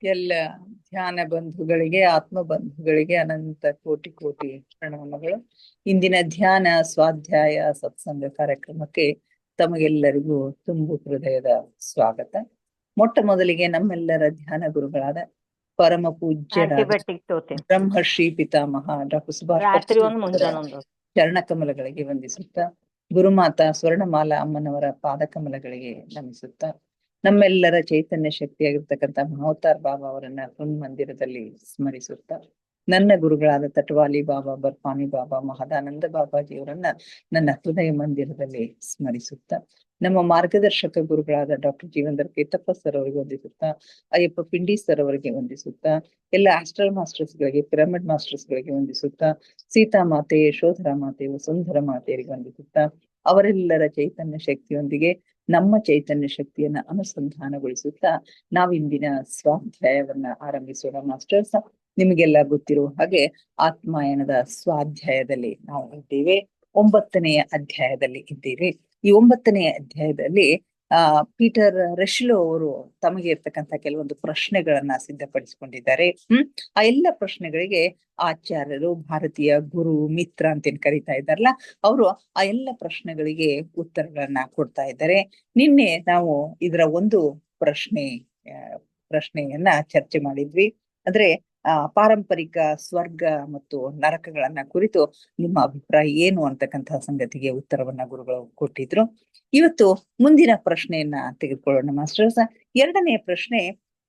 ಎಲ್ಲ ಧ್ಯಾನ ಬಂಧುಗಳಿಗೆ, ಆತ್ಮ ಬಂಧುಗಳಿಗೆ ಅನಂತ ಕೋಟಿ ಕೋಟಿ ಪ್ರಣಾಮಗಳು. ಇಂದಿನ ಧ್ಯಾನ ಸ್ವಾಧ್ಯಾಯ ಸತ್ಸಂಗ ಕಾರ್ಯಕ್ರಮಕ್ಕೆ ತಮಗೆಲ್ಲರಿಗೂ ತುಂಬು ಹೃದಯದ ಸ್ವಾಗತ. ಮೊಟ್ಟ ಮೊದಲಿಗೆ ನಮ್ಮೆಲ್ಲರ ಧ್ಯಾನ ಗುರುಗಳಾದ ಪರಮ ಪೂಜ್ಯರಾದ ಆಂಟಿಬಯೋಟಿಕ್ ತೋತೆ ಬ್ರಹ್ಮರ್ಷಿ ಪಿತಾಮಹ ಡಾಕ್ಟರ್ ಸುಭಾಷ್ ರಾತ್ರಿ ಪತ್ರಿ ಒಂದು ಮುಂಜಾನೊಂದು ಚರಣಕಮಲಗಳಿಗೆ ವಂದಿಸುತ್ತಾ, ಗುರುಮಾತಾ ಸ್ವರ್ಣಮಾಲಾ ಅಮ್ಮನವರ ಪಾದಕಮಲಗಳಿಗೆ ನಮಿಸುತ್ತಾ, ನಮ್ಮೆಲ್ಲರ ಚೈತನ್ಯ ಶಕ್ತಿಯಾಗಿರ್ತಕ್ಕಂಥ ಮಹೋತಾರ್ ಬಾಬಾ ಅವರನ್ನ ಮಂದಿರದಲ್ಲಿ ಸ್ಮರಿಸುತ್ತಾ, ನನ್ನ ಗುರುಗಳಾದ ತಟವಾಲಿ ಬಾಬಾ, ಬರ್ಫಾನಿ ಬಾಬಾ, ಮಹದಾನಂದ ಬಾಬಾಜಿಯವರನ್ನ ನನ್ನ ಹೃದಯ ಮಂದಿರದಲ್ಲಿ ಸ್ಮರಿಸುತ್ತಾ, ನಮ್ಮ ಮಾರ್ಗದರ್ಶಕ ಗುರುಗಳಾದ ಡಾಕ್ಟರ್ ಜೀವಂದರ್ ಕೇತಪ್ಪ ಸರ್ ಅವರಿಗೆ ವಂದಿಸುತ್ತಾ, ಅಯ್ಯಪ್ಪ ಪಿಂಡಿ ಸರ್ ಅವರಿಗೆ ವಂದಿಸುತ್ತಾ, ಎಲ್ಲ ಆಸ್ಟ್ರಲ್ ಮಾಸ್ಟರ್ಸ್ ಗಳಿಗೆ, ಪಿರಮಿಡ್ ಮಾಸ್ಟರ್ಸ್ ಗಳಿಗೆ ವಂದಿಸುತ್ತಾ, ಸೀತಾ ಮಾತೆ, ಯಶೋಧರ ಮಾತೆ, ವಸುಂಧರ ಮಾತೆಯರಿಗೆ ವಂದಿಸುತ್ತಾ, ಅವರೆಲ್ಲರ ಚೈತನ್ಯ ಶಕ್ತಿಯೊಂದಿಗೆ ನಮ್ಮ ಚೈತನ್ಯ ಶಕ್ತಿಯನ್ನ ಅನುಸಂಧಾನಗೊಳಿಸುತ್ತಾ ನಾವಿಂದಿನ ಸ್ವಾಧ್ಯಾಯವನ್ನ ಆರಂಭಿಸೋಣ ಮಾಸ್ಟರ್ಸ್. ನಿಮಗೆಲ್ಲ ಗೊತ್ತಿರುವ ಹಾಗೆ ಆತ್ಮಾಯನದ ಸ್ವಾಧ್ಯಾಯದಲ್ಲಿ ನಾವು ಇದ್ದೇವೆ. 9ನೇ ಅಧ್ಯಾಯದಲ್ಲಿ ಇದ್ದೇವೆ. ಈ 9ನೇ ಅಧ್ಯಾಯದಲ್ಲಿ ಪೀಟರ್ ರೆಶ್ಲೋ ಅವರು ತಮಗೆ ಇರ್ತಕ್ಕಂಥ ಕೆಲವೊಂದು ಪ್ರಶ್ನೆಗಳನ್ನ ಸಿದ್ಧಪಡಿಸಿಕೊಂಡಿದ್ದಾರೆ. ಆ ಎಲ್ಲ ಪ್ರಶ್ನೆಗಳಿಗೆ ಆಚಾರ್ಯರು, ಭಾರತೀಯ ಗುರು ಮಿತ್ರ ಅಂತೇನ್ ಕರೀತಾ ಇದ್ದಾರಲ್ಲ, ಅವರು ಆ ಎಲ್ಲ ಪ್ರಶ್ನೆಗಳಿಗೆ ಉತ್ತರಗಳನ್ನ ಕೊಡ್ತಾ ಇದ್ದಾರೆ. ನಿನ್ನೆ ನಾವು ಇದರ ಒಂದು ಪ್ರಶ್ನೆಯನ್ನ ಚರ್ಚೆ ಮಾಡಿದ್ವಿ. ಅಂದ್ರೆ ಪಾರಂಪರಿಕ ಸ್ವರ್ಗ ಮತ್ತು ನರಕಗಳನ್ನ ಕುರಿತು ನಿಮ್ಮ ಅಭಿಪ್ರಾಯ ಏನು ಅಂತಕ್ಕಂತಹ ಸಂಗತಿಗೆ ಉತ್ತರವನ್ನ ಗುರುಗಳು ಕೊಟ್ಟಿದ್ರು. ಇವತ್ತು ಮುಂದಿನ ಪ್ರಶ್ನೆಯನ್ನ ತೆಗೆದುಕೊಳ್ಳೋಣ ಮಾಸ್ಟರ್ಸ್. 2ನೇ ಪ್ರಶ್ನೆ,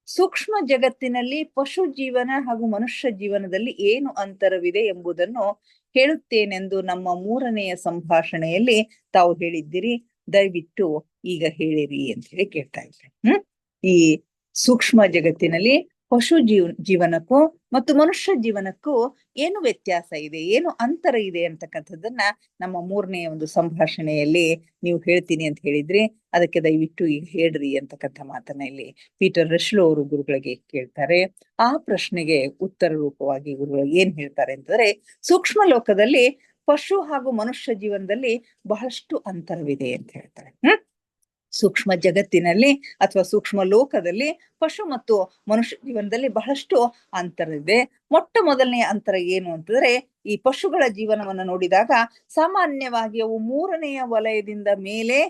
ಸೂಕ್ಷ್ಮ ಜಗತ್ತಿನಲ್ಲಿ ಪಶು ಜೀವನ ಹಾಗೂ ಮನುಷ್ಯ ಜೀವನದಲ್ಲಿ ಏನು ಅಂತರವಿದೆ ಎಂಬುದನ್ನು ಹೇಳುತ್ತೇನೆಂದು ನಮ್ಮ 3ನೆಯ ಸಂಭಾಷಣೆಯಲ್ಲಿ ತಾವು ಹೇಳಿದ್ದೀರಿ, ದಯವಿಟ್ಟು ಈಗ ಹೇಳಿರಿ ಅಂತ ಹೇಳಿ ಕೇಳ್ತಾ ಇದ್ದಾರೆ. ಈ ಸೂಕ್ಷ್ಮ ಜಗತ್ತಿನಲ್ಲಿ ಪಶು ಜೀವನಕ್ಕೂ ಮತ್ತು ಮನುಷ್ಯ ಜೀವನಕ್ಕೂ ಏನು ವ್ಯತ್ಯಾಸ ಇದೆ, ಏನು ಅಂತರ ಇದೆ ಅಂತಕ್ಕಂಥದ್ದನ್ನ ನಮ್ಮ 3ನೇ ಒಂದು ಸಂಭಾಷಣೆಯಲ್ಲಿ ನೀವು ಹೇಳ್ತೀನಿ ಅಂತ ಹೇಳಿದ್ರಿ. ಅದಕ್ಕೆ ದಯವಿಟ್ಟು ಈಗ ಹೇಳ್ರಿ ಅಂತಕ್ಕಂಥ ಮಾತನ್ನ ಇಲ್ಲಿ ಪೀಟರ್ ರೆಶ್ಲೋ ಅವರು ಗುರುಗಳಿಗೆ ಕೇಳ್ತಾರೆ. ಆ ಪ್ರಶ್ನೆಗೆ ಉತ್ತರ ರೂಪವಾಗಿ ಗುರುಗಳು ಏನ್ ಹೇಳ್ತಾರೆ ಅಂತಂದ್ರೆ, ಸೂಕ್ಷ್ಮ ಲೋಕದಲ್ಲಿ ಪಶು ಹಾಗೂ ಮನುಷ್ಯ ಜೀವನದಲ್ಲಿ ಬಹಳಷ್ಟು ಅಂತರವಿದೆ ಅಂತ ಹೇಳ್ತಾರೆ. ಸೂಕ್ಷ್ಮ ಜಗತ್ತಿನಲ್ಲಿ ಅಥವಾ ಸೂಕ್ಷ್ಮ ಲೋಕದಲ್ಲಿ ಪಶು ಮತ್ತು ಮನುಷ್ಯ ಜೀವನದಲ್ಲಿ ಬಹಳಷ್ಟು ಅಂತರ ಇದೆ. ಮೊಟ್ಟ ಮೊದಲನೆಯ ಅಂತರ ಏನು ಅಂತಂದ್ರೆ, ಈ ಪಶುಗಳ ಜೀವನವನ್ನು ನೋಡಿದಾಗ ಸಾಮಾನ್ಯವಾಗಿ ಅವು 3ನೆಯ ವಲಯದಿಂದ ಮೇಲೆ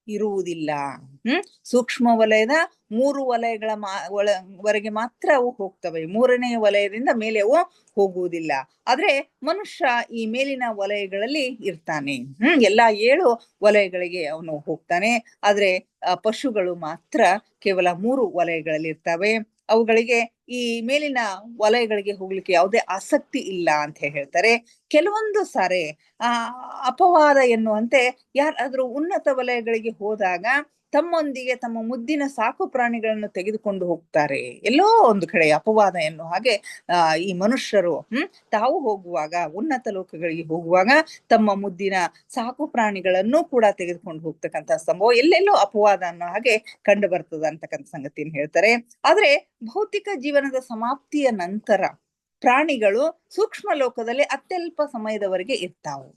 ಇರುವುದಿಲ್ಲ. ಸೂಕ್ಷ್ಮ ವಲಯದ 3 ವಲಯಗಳ ವರೆಗೆ ಮಾತ್ರ ಅವು ಹೋಗ್ತವೆ. 3ನೇ ವಲಯದಿಂದ ಮೇಲೆ ಅವು ಹೋಗುವುದಿಲ್ಲ. ಆದ್ರೆ ಮನುಷ್ಯ ಈ ಮೇಲಿನ ವಲಯಗಳಲ್ಲಿ ಇರ್ತಾನೆ. ಎಲ್ಲಾ 7 ವಲಯಗಳಿಗೆ ಅವನು ಹೋಗ್ತಾನೆ. ಆದ್ರೆ ಪಶುಗಳು ಮಾತ್ರ ಕೇವಲ 3 ವಲಯಗಳಲ್ಲಿ ಇರ್ತವೆ. ಅವುಗಳಿಗೆ ಈ ಮೇಲಿನ ವಲಯಗಳಿಗೆ ಹೋಗ್ಲಿಕ್ಕೆ ಯಾವುದೇ ಆಸಕ್ತಿ ಇಲ್ಲ ಅಂತ ಹೇಳ್ತಾರೆ. ಕೆಲವೊಂದು ಸಾರಿ ಅಪವಾದ ಎನ್ನುವಂತೆ ಯಾರಾದ್ರೂ ಉನ್ನತ ವಲಯಗಳಿಗೆ ಹೋದಾಗ ತಮ್ಮೊಂದಿಗೆ ತಮ್ಮ ಮುದ್ದಿನ ಸಾಕು ಪ್ರಾಣಿಗಳನ್ನು ತೆಗೆದುಕೊಂಡು ಹೋಗ್ತಾರೆ. ಎಲ್ಲೋ ಒಂದು ಕಡೆ ಅಪವಾದ ಎನ್ನುವ ಹಾಗೆ ಈ ಮನುಷ್ಯರು ತಾವು ಹೋಗುವಾಗ, ಉನ್ನತ ಲೋಕಗಳಿಗೆ ಹೋಗುವಾಗ ತಮ್ಮ ಮುದ್ದಿನ ಸಾಕು ಪ್ರಾಣಿಗಳನ್ನು ಕೂಡ ತೆಗೆದುಕೊಂಡು ಹೋಗ್ತಕ್ಕಂಥ ಸಂಭವ ಎಲ್ಲೆಲ್ಲೋ ಅಪವಾದ ಅನ್ನೋ ಹಾಗೆ ಕಂಡು ಬರ್ತದ ಅಂತಕ್ಕಂಥ ಸಂಗತಿಯನ್ನು ಹೇಳ್ತಾರೆ. ಆದ್ರೆ ಭೌತಿಕ ಜೀವನದ ಸಮಾಪ್ತಿಯ ನಂತರ ಪ್ರಾಣಿಗಳು ಸೂಕ್ಷ್ಮ ಲೋಕದಲ್ಲಿ ಅತ್ಯಲ್ಪ ಸಮಯದವರೆಗೆ ಇರ್ತಾವು.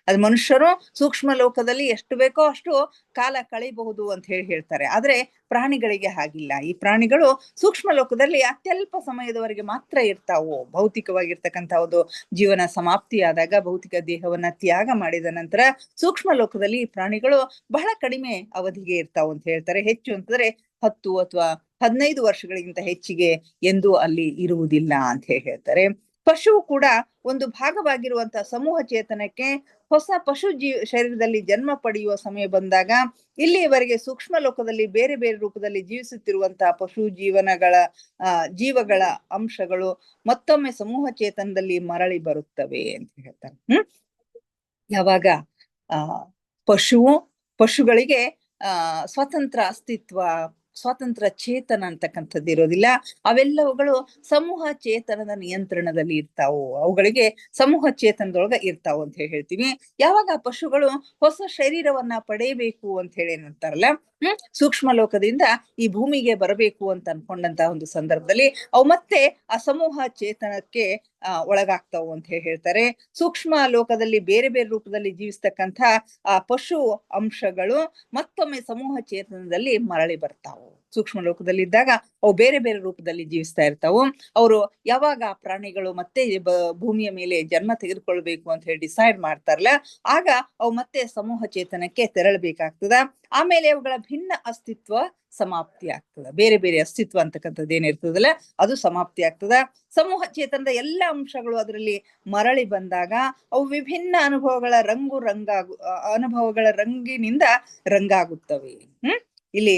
ಅದು ಮನುಷ್ಯರು ಸೂಕ್ಷ್ಮ ಲೋಕದಲ್ಲಿ ಎಷ್ಟು ಬೇಕೋ ಅಷ್ಟು ಕಾಲ ಕಳೆಯಬಹುದು ಅಂತ ಹೇಳ್ತಾರೆ. ಆದ್ರೆ ಪ್ರಾಣಿಗಳಿಗೆ ಹಾಗಿಲ್ಲ. ಈ ಪ್ರಾಣಿಗಳು ಸೂಕ್ಷ್ಮ ಲೋಕದಲ್ಲಿ ಅತ್ಯಲ್ಪ ಸಮಯದವರೆಗೆ ಮಾತ್ರ ಇರ್ತಾವು. ಭೌತಿಕವಾಗಿರ್ತಕ್ಕಂಥ ಒಂದು ಜೀವನ ಸಮಾಪ್ತಿಯಾದಾಗ, ಭೌತಿಕ ದೇಹವನ್ನ ತ್ಯಾಗ ಮಾಡಿದ ನಂತರ ಸೂಕ್ಷ್ಮ ಲೋಕದಲ್ಲಿ ಈ ಪ್ರಾಣಿಗಳು ಬಹಳ ಕಡಿಮೆ ಅವಧಿಗೆ ಇರ್ತಾವು ಅಂತ ಹೇಳ್ತಾರೆ. ಹೆಚ್ಚು ಅಂತಂದ್ರೆ 10 ಅಥವಾ 15 ವರ್ಷಗಳಿಗಿಂತ ಹೆಚ್ಚಿಗೆ ಎಂದು ಅಲ್ಲಿ ಇರುವುದಿಲ್ಲ ಅಂತ ಹೇಳ್ತಾರೆ. ಪಶು ಕೂಡ ಒಂದು ಭಾಗವಾಗಿರುವಂತಹ ಸಮೂಹ ಚೇತನಕ್ಕೆ ಹೊಸ ಪಶು ಶರೀರದಲ್ಲಿ ಜನ್ಮ ಪಡೆಯುವ ಸಮಯ ಬಂದಾಗ ಇಲ್ಲಿಯವರೆಗೆ ಸೂಕ್ಷ್ಮ ಲೋಕದಲ್ಲಿ ಬೇರೆ ಬೇರೆ ರೂಪದಲ್ಲಿ ಜೀವಿಸುತ್ತಿರುವಂತಹ ಪಶು ಜೀವಗಳ ಅಂಶಗಳು ಮತ್ತೊಮ್ಮೆ ಸಮೂಹ ಚೇತನದಲ್ಲಿ ಮರಳಿ ಬರುತ್ತವೆ ಅಂತ ಹೇಳ್ತಾರೆ. ಯಾವಾಗ ಪಶುಗಳಿಗೆ ಸ್ವತಂತ್ರ ಅಸ್ತಿತ್ವ, ಸ್ವತಂತ್ರ ಚೇತನ ಅಂತಕ್ಕಂಥದ್ದು ಇರೋದಿಲ್ಲ. ಅವೆಲ್ಲವುಗಳು ಸಮೂಹ ಚೇತನದ ನಿಯಂತ್ರಣದಲ್ಲಿ ಇರ್ತಾವು. ಅವುಗಳಿಗೆ ಸಮೂಹ ಚೇತನದೊಳಗ ಇರ್ತಾವು ಅಂತ ಹೇಳ್ತೀವಿ. ಯಾವಾಗ ಪಶುಗಳು ಹೊಸ ಶರೀರವನ್ನ ಪಡೆಯಬೇಕು ಅಂತ ಹೇಳಿ ಏನಂತಾರಲ್ಲ, ಸೂಕ್ಷ್ಮ ಲೋಕದಿಂದ ಈ ಭೂಮಿಗೆ ಬರಬೇಕು ಅಂತ ಅನ್ಕೊಂಡಂತ ಒಂದು ಸಂದರ್ಭದಲ್ಲಿ ಅವು ಮತ್ತೆ ಆ ಸಮೂಹ ಚೇತನಕ್ಕೆ ಒಳಗಾಗ್ತಾವು ಅಂತ ಹೇಳ್ತಾರೆ. ಸೂಕ್ಷ್ಮ ಲೋಕದಲ್ಲಿ ಬೇರೆ ಬೇರೆ ರೂಪದಲ್ಲಿ ಜೀವಿಸ್ತಕ್ಕಂಥ ಪಶು ಅಂಶಗಳು ಮತ್ತೊಮ್ಮೆ ಸಮೂಹ ಚೇತನದಲ್ಲಿ ಮರಳಿ ಬರ್ತಾವು. ಸೂಕ್ಷ್ಮ ಲೋಕದಲ್ಲಿ ಇದ್ದಾಗ ಅವು ಬೇರೆ ಬೇರೆ ರೂಪದಲ್ಲಿ ಜೀವಿಸ್ತಾ ಇರ್ತಾವು. ಅವರು ಯಾವಾಗ ಪ್ರಾಣಿಗಳು ಮತ್ತೆ ಭೂಮಿಯ ಮೇಲೆ ಜನ್ಮ ತೆಗೆದುಕೊಳ್ಬೇಕು ಅಂತ ಹೇಳಿ ಡಿಸೈಡ್ ಮಾಡ್ತಾರಲ್ಲ, ಆಗ ಅವು ಮತ್ತೆ ಸಮೂಹ ಚೇತನಕ್ಕೆ ತೆರಳಬೇಕಾಗ್ತದ. ಆಮೇಲೆ ಅವುಗಳ ಭಿನ್ನ ಅಸ್ತಿತ್ವ ಸಮಾಪ್ತಿ ಆಗ್ತದ. ಬೇರೆ ಬೇರೆ ಅಸ್ತಿತ್ವ ಅಂತಕ್ಕಂಥದ್ದು ಏನಿರ್ತದಲ್ಲ ಅದು ಸಮಾಪ್ತಿ ಆಗ್ತದ. ಸಮೂಹ ಚೇತನದ ಎಲ್ಲ ಅಂಶಗಳು ಅದರಲ್ಲಿ ಮರಳಿ ಬಂದಾಗ ಅವು ವಿಭಿನ್ನ ಅನುಭವಗಳ ರಂಗಿನಿಂದ ರಂಗಾಗುತ್ತವೆ. ಇಲ್ಲಿ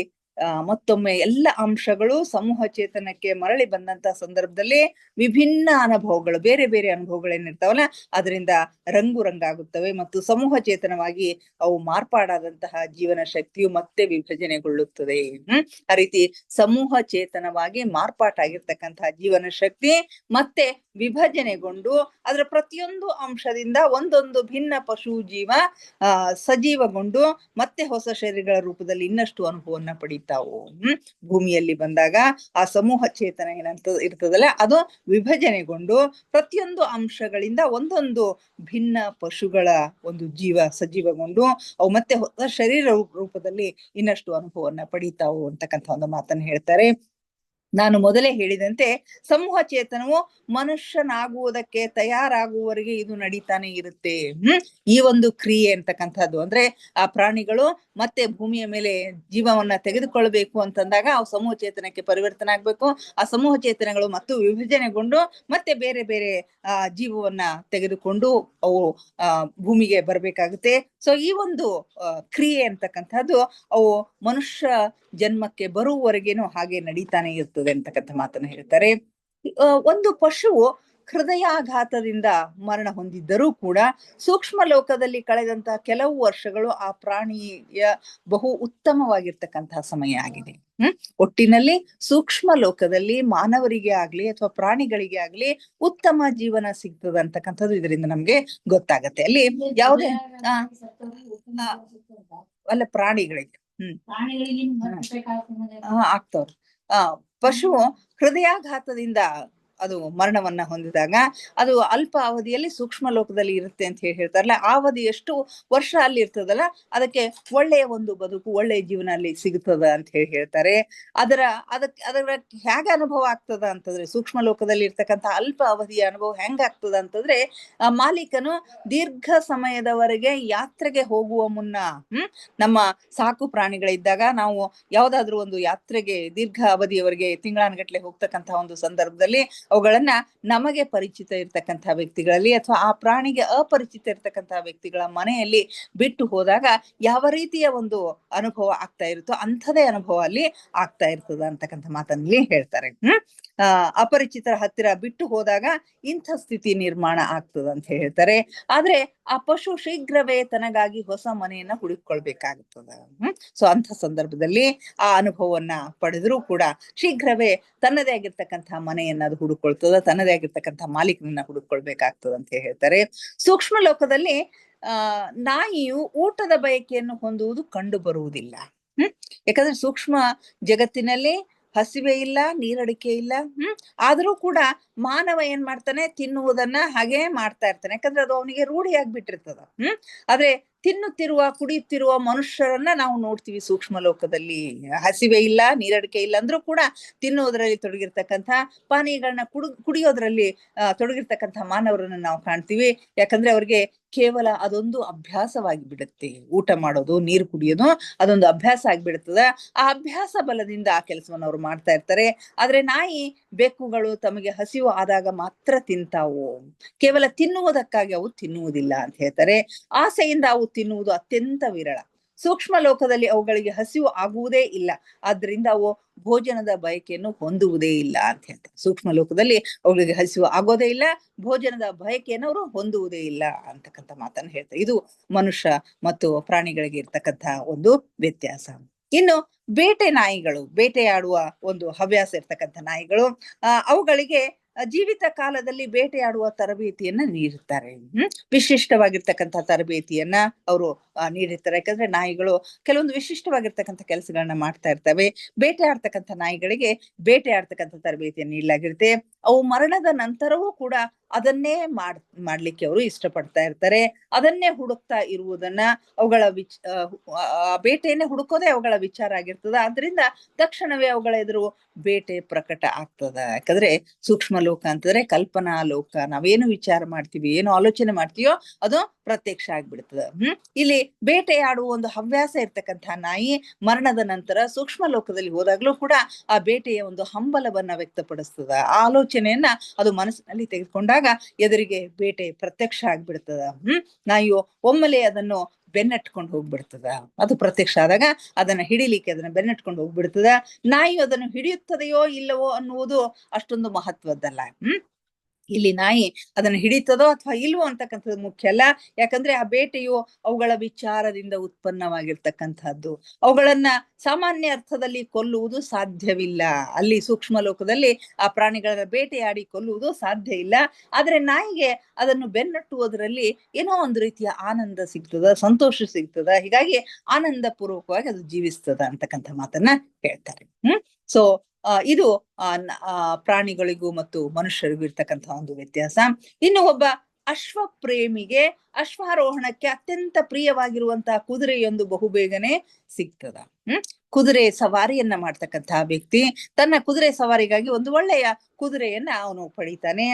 ಮತ್ತೊಮ್ಮೆ ಎಲ್ಲ ಅಂಶಗಳು ಸಮೂಹ ಚೇತನಕ್ಕೆ ಮರಳಿ ಬಂದಂತ ಸಂದರ್ಭದಲ್ಲಿ ವಿಭಿನ್ನ ಅನುಭವಗಳು, ಬೇರೆ ಬೇರೆ ಅನುಭವಗಳು ಏನಿರ್ತಾವಲ್ಲ ಅದರಿಂದ ರಂಗಾಗುತ್ತವೆ ಮತ್ತು ಸಮೂಹ ಚೇತನವಾಗಿ ಅವು ಮಾರ್ಪಾಡಾದಂತಹ ಜೀವನ ಶಕ್ತಿಯು ಮತ್ತೆ ವಿಭಜನೆಗೊಳ್ಳುತ್ತದೆ. ಆ ರೀತಿ ಸಮೂಹ ಚೇತನವಾಗಿ ಮಾರ್ಪಾಟಾಗಿರ್ತಕ್ಕಂತಹ ಜೀವನ ಶಕ್ತಿ ಮತ್ತೆ ವಿಭಜನೆಗೊಂಡು ಅದರ ಪ್ರತಿಯೊಂದು ಅಂಶದಿಂದ ಒಂದೊಂದು ಭಿನ್ನ ಪಶು ಜೀವ ಸಜೀವಗೊಂಡು ಮತ್ತೆ ಹೊಸ ಶರೀರಗಳ ರೂಪದಲ್ಲಿ ಇನ್ನಷ್ಟು ಅನುಭವವನ್ನ ಪಡೀತಾವು. ಭೂಮಿಯಲ್ಲಿ ಬಂದಾಗ ಆ ಸಮೂಹ ಚೇತನ ಏನಂತ ಇರ್ತದಲ್ಲ ಅದು ವಿಭಜನೆಗೊಂಡು ಪ್ರತಿಯೊಂದು ಅಂಶಗಳಿಂದ ಒಂದೊಂದು ಭಿನ್ನ ಪಶುಗಳ ಒಂದು ಜೀವ ಸಜೀವಗೊಂಡು ಅವು ಮತ್ತೆ ಹೊಸ ಶರೀರ ರೂಪದಲ್ಲಿ ಇನ್ನಷ್ಟು ಅನುಭವವನ್ನ ಪಡೀತಾವು ಅಂತಕ್ಕಂಥ ಒಂದು ಮಾತನ್ನು ಹೇಳ್ತಾರೆ. ನಾನು ಮೊದಲೇ ಹೇಳಿದಂತೆ ಸಮೂಹ ಚೇತನವು ಮನುಷ್ಯನಾಗುವುದಕ್ಕೆ ತಯಾರಾಗುವವರೆಗೆ ಇದು ನಡೀತಾನೆ ಇರುತ್ತೆ. ಈ ಒಂದು ಕ್ರಿಯೆ ಅಂತಕ್ಕಂಥದ್ದು ಅಂದ್ರೆ ಆ ಪ್ರಾಣಿಗಳು ಮತ್ತೆ ಭೂಮಿಯ ಮೇಲೆ ಜೀವವನ್ನ ತೆಗೆದುಕೊಳ್ಬೇಕು ಅಂತಂದಾಗ ಅವು ಸಮೂಹ ಚೇತನಕ್ಕೆ ಪರಿವರ್ತನೆ ಆಗ್ಬೇಕು. ಆ ಸಮೂಹ ಚೇತನಗಳು ಮತ್ತು ವಿಭಜನೆಗೊಂಡು ಮತ್ತೆ ಬೇರೆ ಬೇರೆ ಜೀವವನ್ನ ತೆಗೆದುಕೊಂಡು ಅವು ಭೂಮಿಗೆ ಬರ್ಬೇಕಾಗುತ್ತೆ. ಸೊ ಈ ಒಂದು ಕ್ರಿಯೆ ಅಂತಕ್ಕಂಥದ್ದು ಅವು ಮನುಷ್ಯ ಜನ್ಮಕ್ಕೆ ಬರುವವರೆಗೇನು ಹಾಗೆ ನಡೀತಾನೆ ಇರ್ತದೆ ಅಂತಕ್ಕಂಥ ಮಾತನ್ನ ಹೇಳ್ತಾರೆ. ಒಂದು ಪಶುವು ಹೃದಯಾಘಾತದಿಂದ ಮರಣ ಹೊಂದಿದ್ದರೂ ಕೂಡ ಸೂಕ್ಷ್ಮ ಲೋಕದಲ್ಲಿ ಕಳೆದಂತಹ ಕೆಲವು ವರ್ಷಗಳು ಆ ಪ್ರಾಣಿಯ ಬಹು ಉತ್ತಮವಾಗಿರ್ತಕ್ಕಂತಹ ಸಮಯ ಆಗಿದೆ. ಒಟ್ಟಿನಲ್ಲಿ ಸೂಕ್ಷ್ಮ ಲೋಕದಲ್ಲಿ ಮಾನವರಿಗೆ ಆಗ್ಲಿ ಅಥವಾ ಪ್ರಾಣಿಗಳಿಗೆ ಆಗ್ಲಿ ಉತ್ತಮ ಜೀವನ ಸಿಗ್ತದ ಅಂತಕ್ಕಂಥದ್ದು ಇದರಿಂದ ನಮ್ಗೆ ಗೊತ್ತಾಗತ್ತೆ. ಅಲ್ಲಿ ಯಾವುದೇ ಅಲ್ಲ ಪ್ರಾಣಿಗಳಿಗೆ ಆಗ್ತವ್ರು. ಪಶು ಹೃದಯಾಘಾತದಿಂದ ಅದು ಮರಣವನ್ನ ಹೊಂದಿದಾಗ ಅದು ಅಲ್ಪ ಅವಧಿಯಲ್ಲಿ ಸೂಕ್ಷ್ಮ ಲೋಕದಲ್ಲಿ ಇರುತ್ತೆ ಅಂತ ಹೇಳ್ತಾರಲ್ಲ, ಆ ಅವಧಿ ಎಷ್ಟು ವರ್ಷ ಅಲ್ಲಿ ಇರ್ತದಲ್ಲ ಅದಕ್ಕೆ ಒಳ್ಳೆಯ ಒಂದು ಬದುಕು, ಒಳ್ಳೆಯ ಜೀವನ ಅಲ್ಲಿ ಸಿಗುತ್ತದ ಅಂತ ಹೇಳ್ತಾರೆ. ಅದರ ಹೇಗೆ ಅನುಭವ ಆಗ್ತದ ಅಂತಂದ್ರೆ, ಸೂಕ್ಷ್ಮ ಲೋಕದಲ್ಲಿ ಇರ್ತಕ್ಕಂಥ ಅಲ್ಪ ಅವಧಿಯ ಅನುಭವ ಹೆಂಗಾಗ್ತದ ಅಂತಂದ್ರೆ, ಮಾಲೀಕನು ದೀರ್ಘ ಸಮಯದವರೆಗೆ ಯಾತ್ರೆಗೆ ಹೋಗುವ ಮುನ್ನ ನಮ್ಮ ಸಾಕು ಪ್ರಾಣಿಗಳಿದ್ದಾಗ ನಾವು ಯಾವ್ದಾದ್ರು ಒಂದು ಯಾತ್ರೆಗೆ ದೀರ್ಘ ಅವಧಿಯವರೆಗೆ ತಿಂಗಳಾನುಗಟ್ಲೆ ಹೋಗ್ತಕ್ಕಂತಹ ಒಂದು ಸಂದರ್ಭದಲ್ಲಿ ಅವುಗಳನ್ನ ನಮಗೆ ಪರಿಚಿತ ಇರ್ತಕ್ಕಂತಹ ವ್ಯಕ್ತಿಗಳಲ್ಲಿ ಅಥವಾ ಆ ಪ್ರಾಣಿಗೆ ಅಪರಿಚಿತ ಇರ್ತಕ್ಕಂತಹ ವ್ಯಕ್ತಿಗಳ ಮನೆಯಲ್ಲಿ ಬಿಟ್ಟು ಹೋದಾಗ ಯಾವ ರೀತಿಯ ಒಂದು ಅನುಭವ ಆಗ್ತಾ ಇರುತ್ತೋ ಅಂಥದೇ ಅನುಭವ ಅಲ್ಲಿ ಆಗ್ತಾ ಇರ್ತದ ಅಂತಕ್ಕಂಥ ಮಾತಲ್ಲಿ ಹೇಳ್ತಾರೆ. ಅಪರಿಚಿತರ ಹತ್ತಿರ ಬಿಟ್ಟು ಹೋದಾಗ ಇಂಥ ಸ್ಥಿತಿ ನಿರ್ಮಾಣ ಆಗ್ತದ ಅಂತ ಹೇಳ್ತಾರೆ. ಆದ್ರೆ ಆ ಪಶು ಶೀಘ್ರವೇ ತನಗಾಗಿ ಹೊಸ ಮನೆಯನ್ನ ಹುಡುಕೊಳ್ಬೇಕಾಗುತ್ತದ. ಸೊ ಅಂಥ ಸಂದರ್ಭದಲ್ಲಿ ಆ ಅನುಭವವನ್ನ ಪಡೆದರೂ ಕೂಡ ಶೀಘ್ರವೇ ತನ್ನದೇ ಆಗಿರ್ತಕ್ಕಂತಹ ಮನೆಯನ್ನ ಅದು ಹುಡುಕೊಳ್ತದ, ತನ್ನದೇ ಆಗಿರ್ತಕ್ಕಂತಹ ಮಾಲೀಕನನ್ನ ಹುಡುಕೊಳ್ಬೇಕಾಗ್ತದ ಅಂತ ಹೇಳ್ತಾರೆ. ಸೂಕ್ಷ್ಮ ಲೋಕದಲ್ಲಿ ನಾಯಿಯು ಊಟದ ಬಯಕೆಯನ್ನು ಹೊಂದುವುದು ಕಂಡು ಬರುವುದಿಲ್ಲ. ಯಾಕಂದ್ರೆ ಸೂಕ್ಷ್ಮ ಜಗತ್ತಿನಲ್ಲಿ ಹಸಿವೆ ಇಲ್ಲ, ನೀರಡಿಕೆ ಇಲ್ಲ. ಆದ್ರೂ ಕೂಡ ಮಾನವ ಏನ್ ಮಾಡ್ತಾನೆ, ತಿನ್ನುವುದನ್ನ ಹಾಗೆ ಮಾಡ್ತಾ ಇರ್ತಾನೆ. ಯಾಕಂದ್ರೆ ಅದು ಅವನಿಗೆ ರೂಢಿಯಾಗ್ಬಿಟ್ಟಿರ್ತದ. ಆದ್ರೆ ತಿನ್ನುತ್ತಿರುವ ಕುಡಿಯುತ್ತಿರುವ ಮನುಷ್ಯರನ್ನ ನಾವು ನೋಡ್ತೀವಿ ಸೂಕ್ಷ್ಮ ಲೋಕದಲ್ಲಿ. ಹಸಿವೆ ಇಲ್ಲ, ನೀರಡಿಕೆ ಇಲ್ಲ ಅಂದ್ರೂ ಕೂಡ ತಿನ್ನುವುದರಲ್ಲಿ ತೊಡಗಿರ್ತಕ್ಕಂಥ, ಪಾನೀಯಗಳನ್ನ ಕುಡಿಯೋದ್ರಲ್ಲಿ ತೊಡಗಿರ್ತಕ್ಕಂಥ ಮಾನವರನ್ನ ನಾವು ಕಾಣ್ತೀವಿ. ಯಾಕಂದ್ರೆ ಅವ್ರಿಗೆ ಕೇವಲ ಅದೊಂದು ಅಭ್ಯಾಸವಾಗಿ ಬಿಡುತ್ತೆ. ಊಟ ಮಾಡೋದು, ನೀರು ಕುಡಿಯೋದು ಅದೊಂದು ಅಭ್ಯಾಸ ಆಗಿಬಿಡುತ್ತದೆ. ಆ ಅಭ್ಯಾಸ ಬಲದಿಂದ ಆ ಕೆಲಸವನ್ನು ಅವ್ರು ಮಾಡ್ತಾ ಇರ್ತಾರೆ. ಆದ್ರೆ ನಾಯಿ, ಬೆಕ್ಕುಗಳು ತಮಗೆ ಹಸಿವು ಆದಾಗ ಮಾತ್ರ ತಿಂತಾವು. ಕೇವಲ ತಿನ್ನುವುದಕ್ಕಾಗಿ ಅವು ತಿನ್ನುವುದಿಲ್ಲ ಅಂತ ಹೇಳ್ತಾರೆ. ಆಸೆಯಿಂದ ಅವು ತಿನ್ನುವುದು ಅತ್ಯಂತ ವಿರಳ. ಸೂಕ್ಷ್ಮ ಲೋಕದಲ್ಲಿ ಅವುಗಳಿಗೆ ಹಸಿವು ಆಗುವುದೇ ಇಲ್ಲ. ಆದ್ರಿಂದ ಅವು ಭೋಜನದ ಬಯಕೆಯನ್ನು ಹೊಂದುವುದೇ ಇಲ್ಲ ಅಂತ ಹೇಳ್ತಾರೆ. ಸೂಕ್ಷ್ಮ ಲೋಕದಲ್ಲಿ ಅವುಗಳಿಗೆ ಹಸಿವು ಆಗೋದೇ ಇಲ್ಲ, ಭೋಜನದ ಬಯಕೆಯನ್ನು ಅವರು ಹೊಂದುವುದೇ ಇಲ್ಲ ಅಂತಕ್ಕಂಥ ಮಾತನ್ನು ಹೇಳ್ತಾರೆ. ಇದು ಮನುಷ್ಯ ಮತ್ತು ಪ್ರಾಣಿಗಳಿಗೆ ಇರ್ತಕ್ಕಂಥ ಒಂದು ವ್ಯತ್ಯಾಸ. ಇನ್ನು ಬೇಟೆ ನಾಯಿಗಳು, ಬೇಟೆಯಾಡುವ ಒಂದು ಹವ್ಯಾಸ ಇರ್ತಕ್ಕಂಥ ನಾಯಿಗಳು, ಅವುಗಳಿಗೆ ಜೀವಿತ ಕಾಲದಲ್ಲಿ ಬೇಟೆಯಾಡುವ ತರಬೇತಿಯನ್ನ ನೀಡುತ್ತಾರೆ. ವಿಶಿಷ್ಟವಾಗಿರ್ತಕ್ಕಂಥ ತರಬೇತಿಯನ್ನ ಅವರು ನೀಡಿರ್ತಾರೆ. ಯಾಕಂದ್ರೆ ನಾಯಿಗಳು ಕೆಲವೊಂದು ವಿಶಿಷ್ಟವಾಗಿರ್ತಕ್ಕಂಥ ಕೆಲಸಗಳನ್ನ ಮಾಡ್ತಾ ಇರ್ತವೆ. ಬೇಟೆ ಆಡ್ತಕ್ಕಂಥ ನಾಯಿಗಳಿಗೆ ಬೇಟೆ ಆಡ್ತಕ್ಕಂಥ ತರಬೇತಿಯನ್ನು ನೀಡಲಾಗಿರುತ್ತೆ. ಅವು ಮರಣದ ನಂತರವೂ ಕೂಡ ಅದನ್ನೇ ಮಾಡ್ಲಿಕ್ಕೆ ಅವರು ಇಷ್ಟಪಡ್ತಾ ಇರ್ತಾರೆ. ಅದನ್ನೇ ಹುಡುಕ್ತಾ ಇರುವುದನ್ನ ಅವುಗಳ ಬೇಟೆಯನ್ನೇ ಹುಡುಕೋದೇ ಅವುಗಳ ವಿಚಾರ ಆಗಿರ್ತದ. ಆದ್ರಿಂದ ತಕ್ಷಣವೇ ಅವುಗಳ ಎದುರು ಬೇಟೆ ಪ್ರಕಟ ಆಗ್ತದ. ಯಾಕಂದ್ರೆ ಸೂಕ್ಷ್ಮ ಲೋಕ ಅಂತಂದ್ರೆ ಕಲ್ಪನಾ ಲೋಕ. ನಾವೇನು ವಿಚಾರ ಮಾಡ್ತೀವಿ, ಏನು ಆಲೋಚನೆ ಮಾಡ್ತೀವೋ ಅದು ಪ್ರತ್ಯಕ್ಷ ಆಗ್ಬಿಡ್ತದ. ಇಲ್ಲಿ ಬೇಟೆಯಾಡುವ ಒಂದು ಹವ್ಯಾಸ ಇರ್ತಕ್ಕಂಥ ನಾಯಿ ಮರಣದ ನಂತರ ಸೂಕ್ಷ್ಮ ಲೋಕದಲ್ಲಿ ಹೋದಾಗ್ಲೂ ಕೂಡ ಆ ಬೇಟೆಯ ಒಂದು ಹಂಬಲವನ್ನ ವ್ಯಕ್ತಪಡಿಸ್ತದ. ಆ ಆಲೋಚನೆಯನ್ನ ಅದು ಮನಸ್ಸಿನಲ್ಲಿ ತೆಗೆದುಕೊಂಡಾಗ ಎದುರಿಗೆ ಬೇಟೆ ಪ್ರತ್ಯಕ್ಷ ಆಗ್ಬಿಡ್ತದ. ನಾಯಿಯು ಒಮ್ಮೆಲೆ ಅದನ್ನು ಬೆನ್ನಟ್ಕೊಂಡು ಹೋಗ್ಬಿಡ್ತದ. ಅದು ಪ್ರತ್ಯಕ್ಷ ಆದಾಗ ಅದನ್ನ ಹಿಡಿಲಿಕ್ಕೆ ಅದನ್ನ ಬೆನ್ನಟ್ಕೊಂಡು ಹೋಗ್ಬಿಡ್ತದ. ನಾಯಿಯು ಅದನ್ನು ಹಿಡಿಯುತ್ತದೆಯೋ ಇಲ್ಲವೋ ಅನ್ನುವುದು ಅಷ್ಟೊಂದು ಮಹತ್ವದ್ದಲ್ಲ. ಇಲ್ಲಿ ನಾಯಿ ಅದನ್ನ ಹಿಡಿತದೋ ಅಥವಾ ಇಲ್ವೋ ಅಂತಕ್ಕಂಥದ್ದು ಮುಖ್ಯ ಅಲ್ಲ. ಯಾಕಂದ್ರೆ ಆ ಬೇಟೆಯು ಅವುಗಳ ವಿಚಾರದಿಂದ ಉತ್ಪನ್ನವಾಗಿರ್ತಕ್ಕಂಥದ್ದು. ಅವುಗಳನ್ನ ಸಾಮಾನ್ಯ ಅರ್ಥದಲ್ಲಿ ಕೊಲ್ಲುವುದು ಸಾಧ್ಯವಿಲ್ಲ. ಅಲ್ಲಿ ಸೂಕ್ಷ್ಮ ಲೋಕದಲ್ಲಿ ಆ ಪ್ರಾಣಿಗಳ ಬೇಟೆಯಾಡಿ ಕೊಲ್ಲುವುದು ಸಾಧ್ಯ ಇಲ್ಲ. ಆದ್ರೆ ನಾಯಿಗೆ ಅದನ್ನು ಬೆನ್ನಟ್ಟುವುದರಲ್ಲಿ ಏನೋ ಒಂದು ರೀತಿಯ ಆನಂದ ಸಿಗ್ತದ, ಸಂತೋಷ ಸಿಗ್ತದ. ಹೀಗಾಗಿ ಆನಂದ ಪೂರ್ವಕವಾಗಿ ಅದು ಜೀವಿಸ್ತದ ಅಂತಕ್ಕಂಥ ಮಾತನ್ನ ಹೇಳ್ತಾರೆ. ಸೊ ಇದು ಪ್ರಾಣಿಗಳಿಗೂ ಮತ್ತು ಮನುಷ್ಯರಿಗೂ ಇರ್ತಕ್ಕಂಥ ಒಂದು ವ್ಯತ್ಯಾಸ. ಇನ್ನು ಒಬ್ಬ ಅಶ್ವ ಪ್ರೇಮಿಗೆ ಅಶ್ವಾರೋಹಣಕ್ಕೆ ಅತ್ಯಂತ ಪ್ರಿಯವಾಗಿರುವಂತಹ ಕುದುರೆಯೊಂದು ಬಹುಬೇಗನೆ ಸಿಗ್ತದ. ಕುದುರೆ ಸವಾರಿಯನ್ನ ಮಾಡ್ತಕ್ಕಂತಹ ವ್ಯಕ್ತಿ ತನ್ನ ಕುದುರೆ ಸವಾರಿಗಾಗಿ ಒಂದು ಒಳ್ಳೆಯ ಕುದುರೆಯನ್ನ ಅವನು ಪಡಿತಾನೆ.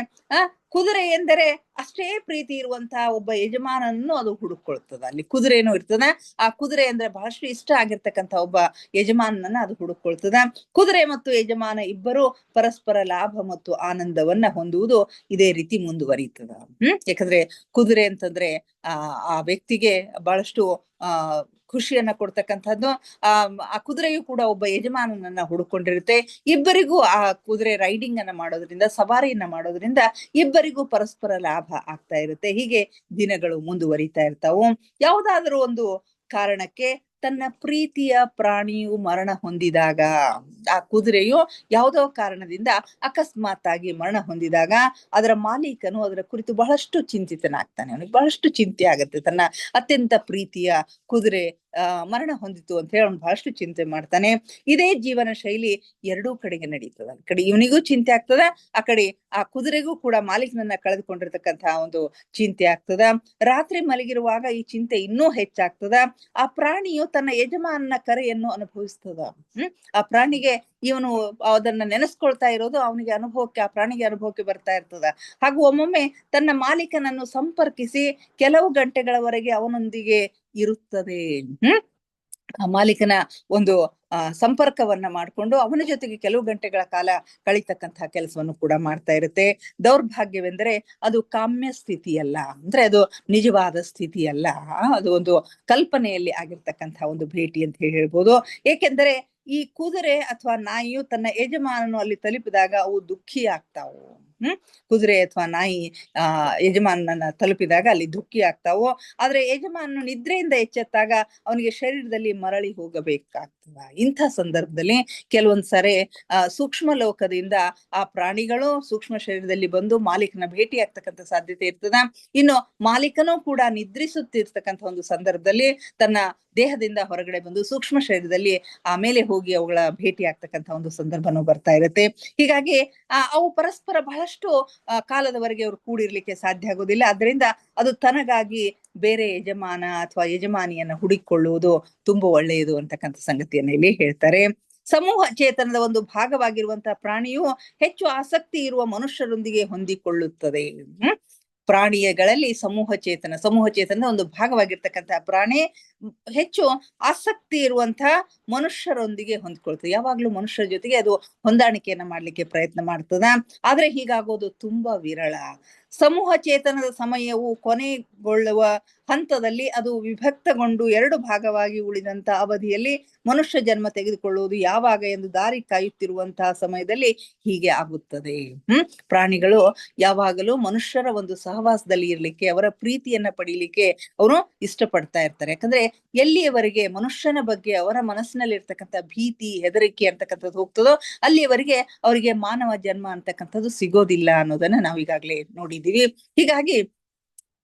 ಕುದುರೆ ಎಂದರೆ ಅಷ್ಟೇ ಪ್ರೀತಿ ಇರುವಂತಹ ಒಬ್ಬ ಯಜಮಾನನನ್ನು ಅದು ಹುಡುಕೊಳ್ತದ. ಅಲ್ಲಿ ಕುದುರೆನೂ ಇರ್ತದ. ಆ ಕುದುರೆ ಅಂದ್ರೆ ಬಹಳಷ್ಟು ಇಷ್ಟ ಆಗಿರ್ತಕ್ಕಂಥ ಒಬ್ಬ ಯಜಮಾನನನ್ನ ಅದು ಹುಡುಕೊಳ್ತದ. ಕುದುರೆ ಮತ್ತು ಯಜಮಾನ ಇಬ್ಬರು ಪರಸ್ಪರ ಲಾಭ ಮತ್ತು ಆನಂದವನ್ನ ಹೊಂದುವುದು ಇದೇ ರೀತಿ ಮುಂದುವರಿತದ. ಯಾಕಂದ್ರೆ ಕುದುರೆ ಅಂತಂದ್ರೆ ಆ ವ್ಯಕ್ತಿಗೆ ಬಹಳಷ್ಟು ಖುಷಿಯನ್ನ ಕೊಡ್ತಕ್ಕಂಥದ್ದು. ಆ ಕುದುರೆಯು ಕೂಡ ಒಬ್ಬ ಯಜಮಾನನನ್ನ ಹುಡುಕೊಂಡಿರುತ್ತೆ. ಇಬ್ಬರಿಗೂ ಆ ಕುದುರೆ ರೈಡಿಂಗ್ ಅನ್ನ ಮಾಡೋದ್ರಿಂದ, ಸವಾರಿಯನ್ನ ಮಾಡೋದ್ರಿಂದ ಇಬ್ಬರಿಗೂ ಪರಸ್ಪರ ಲಾಭ ಆಗ್ತಾ ಇರುತ್ತೆ. ಹೀಗೆ ದಿನಗಳು ಮುಂದುವರಿತಾ ಇರ್ತಾವು. ಯಾವುದಾದ್ರೂ ಒಂದು ಕಾರಣಕ್ಕೆ ತನ್ನ ಪ್ರೀತಿಯ ಪ್ರಾಣಿಯು ಮರಣ ಹೊಂದಿದಾಗ, ಆ ಕುದುರೆಯು ಯಾವುದೋ ಕಾರಣದಿಂದ ಅಕಸ್ಮಾತ್ ಆಗಿ ಮರಣ ಹೊಂದಿದಾಗ ಅದರ ಮಾಲೀಕನು ಅದರ ಕುರಿತು ಬಹಳಷ್ಟು ಚಿಂತಿತನಾಗ್ತಾನೆ. ಅವನಿಗೆ ಬಹಳಷ್ಟು ಚಿಂತೆ ಆಗತ್ತೆ. ತನ್ನ ಅತ್ಯಂತ ಪ್ರೀತಿಯ ಕುದುರೆ ಮರಣ ಹೊಂದಿತು ಅಂತ ಹೇಳಿ ಅವ್ನು ಬಹಳಷ್ಟು ಚಿಂತೆ ಮಾಡ್ತಾನೆ. ಇದೇ ಜೀವನ ಶೈಲಿ ಎರಡೂ ಕಡೆಗೆ ನಡೀತದ. ಆ ಕಡೆ ಇವನಿಗೂ ಚಿಂತೆ ಆಗ್ತದ, ಆ ಕಡೆ ಆ ಕುದುರೆಗೂ ಕೂಡ ಮಾಲೀಕನನ್ನ ಕಳೆದುಕೊಂಡಿರ್ತಕ್ಕಂತಹ ಒಂದು ಚಿಂತೆ ಆಗ್ತದ. ರಾತ್ರಿ ಮಲಗಿರುವಾಗ ಈ ಚಿಂತೆ ಇನ್ನೂ ಹೆಚ್ಚಾಗ್ತದ. ಆ ಪ್ರಾಣಿಯು ತನ್ನ ಯಜಮಾನನ ಕರೆಯನ್ನು ಅನುಭವಿಸ್ತದ. ಆ ಪ್ರಾಣಿಗೆ ಇವನು ಅದನ್ನ ನೆನೆಸ್ಕೊಳ್ತಾ ಇರೋದು ಅವನಿಗೆ ಅನುಭವಕ್ಕೆ, ಆ ಪ್ರಾಣಿಗೆ ಅನುಭವಕ್ಕೆ ಬರ್ತಾ ಇರ್ತದ. ಹಾಗೂ ಒಮ್ಮೊಮ್ಮೆ ತನ್ನ ಮಾಲೀಕನನ್ನು ಸಂಪರ್ಕಿಸಿ ಕೆಲವು ಗಂಟೆಗಳವರೆಗೆ ಅವನೊಂದಿಗೆ ಇರುತ್ತದೆ. ಆ ಮಾಲೀಕನ ಒಂದು ಸಂಪರ್ಕವನ್ನ ಮಾಡ್ಕೊಂಡು ಅವನ ಜೊತೆಗೆ ಕೆಲವು ಗಂಟೆಗಳ ಕಾಲ ಕಳಿತಕ್ಕಂತಹ ಕೆಲಸವನ್ನು ಕೂಡ ಮಾಡ್ತಾ ಇರುತ್ತೆ. ದೌರ್ಭಾಗ್ಯವೆಂದರೆ ಅದು ಕಾಮ್ಯ ಸ್ಥಿತಿಯಲ್ಲ, ಅಂದ್ರೆ ಅದು ನಿಜವಾದ ಸ್ಥಿತಿಯಲ್ಲ. ಅದು ಒಂದು ಕಲ್ಪನೆಯಲ್ಲಿ ಆಗಿರ್ತಕ್ಕಂತಹ ಒಂದು ಭೇಟಿ ಅಂತ ಹೇಳ್ಬೋದು. ಏಕೆಂದರೆ ಈ ಕುದುರೆ ಅಥವಾ ನಾಯಿಯು ತನ್ನ ಯಜಮಾನನು ಅಲ್ಲಿ ತಲುಪಿದಾಗ ಅವು ದುಃಖಿ ಆಗ್ತಾವು. ಕುದುರೆ ಅಥವಾ ನಾಯಿ ಯಜಮಾನನನ್ನ ತಲುಪಿದಾಗ ಅಲ್ಲಿ ದುಃಖಿ ಆಗ್ತಾವು. ಆದ್ರೆ ಯಜಮಾನನು ನಿದ್ರೆಯಿಂದ ಎಚ್ಚೆತ್ತಾಗ ಅವನಿಗೆ ಶರೀರದಲ್ಲಿ ಮರಳಿ ಹೋಗಬೇಕಾಗ್ತದ. ಇಂಥ ಸಂದರ್ಭದಲ್ಲಿ ಕೆಲವೊಂದ್ಸರಿ ಸೂಕ್ಷ್ಮ ಲೋಕದಿಂದ ಆ ಪ್ರಾಣಿಗಳು ಸೂಕ್ಷ್ಮ ಶರೀರದಲ್ಲಿ ಬಂದು ಮಾಲೀಕನ ಭೇಟಿ ಆಗ್ತಕ್ಕಂಥ ಸಾಧ್ಯತೆ ಇರ್ತದ. ಇನ್ನು ಮಾಲೀಕನೂ ಕೂಡ ನಿದ್ರಿಸುತ್ತಿರ್ತಕ್ಕಂಥ ಒಂದು ಸಂದರ್ಭದಲ್ಲಿ ತನ್ನ ದೇಹದಿಂದ ಹೊರಗಡೆ ಬಂದು ಸೂಕ್ಷ್ಮ ಶರೀರದಲ್ಲಿ ಆಮೇಲೆ ಹೋಗಿ ಅವುಗಳ ಭೇಟಿ ಆಗ್ತಕ್ಕಂಥ ಒಂದು ಸಂದರ್ಭನೂ ಬರ್ತಾ ಇರುತ್ತೆ. ಹೀಗಾಗಿ ಅವು ಪರಸ್ಪರ ಬಹಳಷ್ಟು ಕಾಲದವರೆಗೆ ಅವ್ರು ಕೂಡಿರ್ಲಿಕ್ಕೆ ಸಾಧ್ಯ ಆಗೋದಿಲ್ಲ. ಅದರಿಂದ ಅದು ತನಗಾಗಿ ಬೇರೆ ಯಜಮಾನ ಅಥವಾ ಯಜಮಾನಿಯನ್ನ ಹುಡುಕಿಕೊಳ್ಳುವುದು ತುಂಬಾ ಒಳ್ಳೆಯದು ಅಂತಕ್ಕಂಥ ಸಂಗತಿಯನ್ನ ಇಲ್ಲಿ ಹೇಳ್ತಾರೆ. ಸಮೂಹ ಚೇತನದ ಒಂದು ಭಾಗವಾಗಿರುವಂತಹ ಪ್ರಾಣಿಯು ಹೆಚ್ಚು ಆಸಕ್ತಿ ಇರುವ ಮನುಷ್ಯರೊಂದಿಗೆ ಹೊಂದಿಕೊಳ್ಳುತ್ತದೆ. ಪ್ರಾಣಿಗಳಲ್ಲಿ ಸಮೂಹ ಚೇತನದ ಒಂದು ಭಾಗವಾಗಿರ್ತಕ್ಕಂತಹ ಪ್ರಾಣಿ ಹೆಚ್ಚು ಆಸಕ್ತಿ ಇರುವಂತಹ ಮನುಷ್ಯರೊಂದಿಗೆ ಹೊಂದ್ಕೊಳ್ತದೆ. ಯಾವಾಗ್ಲೂ ಮನುಷ್ಯರ ಜೊತೆಗೆ ಅದು ಹೊಂದಾಣಿಕೆಯನ್ನ ಮಾಡ್ಲಿಕ್ಕೆ ಪ್ರಯತ್ನ ಮಾಡ್ತದ. ಆದ್ರೆ ಹೀಗಾಗೋದು ತುಂಬಾ ವಿರಳ. ಸಮೂಹ ಚೇತನದ ಸಮಯವು ಕೊನೆಗೊಳ್ಳುವ ಹಂತದಲ್ಲಿ ಅದು ವಿಭಕ್ತಗೊಂಡು ಎರಡು ಭಾಗವಾಗಿ ಉಳಿದಂತ ಅವಧಿಯಲ್ಲಿ ಮನುಷ್ಯ ಜನ್ಮ ತೆಗೆದುಕೊಳ್ಳುವುದು ಯಾವಾಗ ಎಂದು ದಾರಿ ಕಾಯುತ್ತಿರುವಂತಹ ಸಮಯದಲ್ಲಿ ಹೀಗೆ ಆಗುತ್ತದೆ. ಪ್ರಾಣಿಗಳು ಯಾವಾಗಲೂ ಮನುಷ್ಯರ ಒಂದು ಸಹವಾಸದಲ್ಲಿ ಇರ್ಲಿಕ್ಕೆ, ಅವರ ಪ್ರೀತಿಯನ್ನ ಪಡೀಲಿಕ್ಕೆ ಅವರು ಇಷ್ಟಪಡ್ತಾ ಇರ್ತಾರೆ. ಯಾಕಂದ್ರೆ ಎಲ್ಲಿಯವರೆಗೆ ಮನುಷ್ಯನ ಬಗ್ಗೆ ಅವರ ಮನಸ್ಸಿನಲ್ಲಿ ಇರ್ತಕ್ಕಂಥ ಭೀತಿ, ಹೆದರಿಕೆ ಅಂತಕ್ಕಂಥದ್ದು ಹೋಗ್ತದೋ ಅಲ್ಲಿಯವರೆಗೆ ಅವರಿಗೆ ಮಾನವ ಜನ್ಮ ಅಂತಕ್ಕಂಥದ್ದು ಸಿಗೋದಿಲ್ಲ ಅನ್ನೋದನ್ನ ನಾವೀಗಾಗ್ಲೇ ನೋಡಿದೀವಿ. ಹೀಗಾಗಿ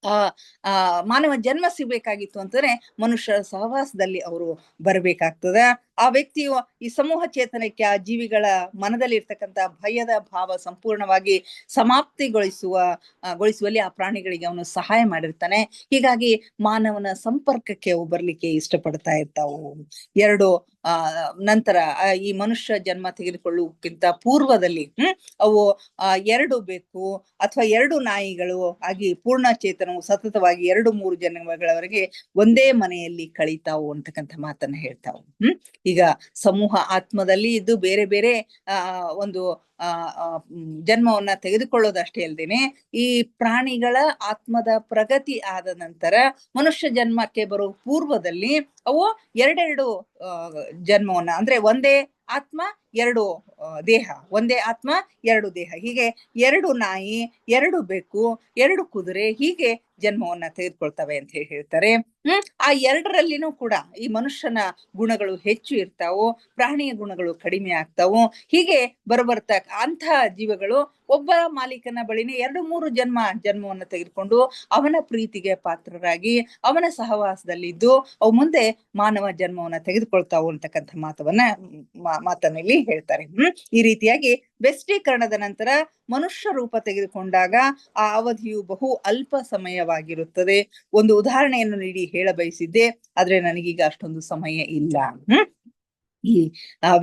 ಆ ಆ ಮಾನವ ಜನ್ಮ ಸಿಗ್ಬೇಕಾಗಿತ್ತು ಅಂತಂದ್ರೆ ಮನುಷ್ಯರ ಸಹವಾಸದಲ್ಲಿ ಅವರು ಬರ್ಬೇಕಾಗ್ತದ. ಆ ವ್ಯಕ್ತಿಯು ಈ ಸಮೂಹ ಚೇತನಕ್ಕೆ, ಆ ಜೀವಿಗಳ ಮನದಲ್ಲಿ ಇರ್ತಕ್ಕಂಥ ಭಯದ ಭಾವ ಸಂಪೂರ್ಣವಾಗಿ ಗೊಳಿಸುವಲ್ಲಿ ಆ ಪ್ರಾಣಿಗಳಿಗೆ ಅವನು ಸಹಾಯ ಮಾಡಿರ್ತಾನೆ. ಹೀಗಾಗಿ ಮಾನವನ ಸಂಪರ್ಕಕ್ಕೆ ಅವು ಬರ್ಲಿಕ್ಕೆ ಇಷ್ಟಪಡ್ತಾ ಇರ್ತಾವು. ಎರಡು ನಂತರ ಈ ಮನುಷ್ಯ ಜನ್ಮ ತೆಗೆದುಕೊಳ್ಳುವುದಕ್ಕಿಂತ ಪೂರ್ವದಲ್ಲಿ ಅವು ಎರಡು ಬೇಕು ಅಥವಾ ಎರಡು ನಾಯಿಗಳು ಆಗಿ ಪೂರ್ಣ ಚೇತನವು ಸತತವಾಗಿ 2-3 ಜನ್ಮಗಳವರೆಗೆ ಒಂದೇ ಮನೆಯಲ್ಲಿ ಕಳೀತಾವು ಅಂತಕ್ಕಂಥ ಮಾತನ್ನ ಹೇಳ್ತಾವು. ಈಗ ಸಮೂಹ ಆತ್ಮದಲ್ಲಿ ಇದ್ದು ಬೇರೆ ಬೇರೆ ಒಂದು ಜನ್ಮವನ್ನ ತೆಗೆದುಕೊಳ್ಳೋದಷ್ಟೇ ಅಲ್ದೇನೆ, ಈ ಪ್ರಾಣಿಗಳ ಆತ್ಮದ ಪ್ರಗತಿ ಆದ ನಂತರ ಮನುಷ್ಯ ಜನ್ಮಕ್ಕೆ ಬರೋ ಪೂರ್ವದಲ್ಲಿ ಅವು ಎರಡೆರಡು ಜನ್ಮವನ್ನ, ಅಂದ್ರೆ ಒಂದೇ ಆತ್ಮ ಎರಡು ದೇಹ, ಒಂದೇ ಆತ್ಮ ಎರಡು ದೇಹ, ಹೀಗೆ 2 ನಾಯಿ, 2 ಬೆಕ್ಕು, 2 ಕುದುರೆ ಹೀಗೆ ಜನ್ಮವನ್ನ ತೆಗೆದುಕೊಳ್ತವೆ ಅಂತ ಹೇಳ್ತಾರೆ. ಆ ಎರಡರಲ್ಲಿನೂ ಕೂಡ ಈ ಮನುಷ್ಯನ ಗುಣಗಳು ಹೆಚ್ಚು ಇರ್ತಾವು, ಪ್ರಾಣಿಯ ಗುಣಗಳು ಕಡಿಮೆ ಆಗ್ತಾವು. ಹೀಗೆ ಬರಬರ್ತಾ ಅಂತಹ ಜೀವಗಳು ಒಬ್ಬ ಮಾಲೀಕನ ಬಳಿನೇ 2-3 ಜನ್ಮವನ್ನು ತೆಗೆದುಕೊಂಡು ಅವನ ಪ್ರೀತಿಗೆ ಪಾತ್ರರಾಗಿ ಅವನ ಸಹವಾಸದಲ್ಲಿದ್ದು ಅವು ಮುಂದೆ ಮಾನವ ಜನ್ಮವನ್ನ ತೆಗೆದುಕೊಳ್ತಾವು ಅಂತಕ್ಕಂಥ ಮಾತನ್ನ ಇಲ್ಲಿ ಹೇಳ್ತಾರೆ. ಈ ರೀತಿಯಾಗಿ ಬೆಸ್ಟೀಕರಣದ ನಂತರ ಮನುಷ್ಯ ರೂಪ ತೆಗೆದುಕೊಂಡಾಗ ಆ ಅವಧಿಯು ಬಹು ಅಲ್ಪ ಸಮಯವಾಗಿರುತ್ತದೆ. ಒಂದು ಉದಾಹರಣೆಯನ್ನು ನೀಡಿ ಹೇಳ ಬಯಸಿದ್ದೆ, ಆದ್ರೆ ನನಗೀಗ ಅಷ್ಟೊಂದು ಸಮಯ ಇಲ್ಲ. ಈ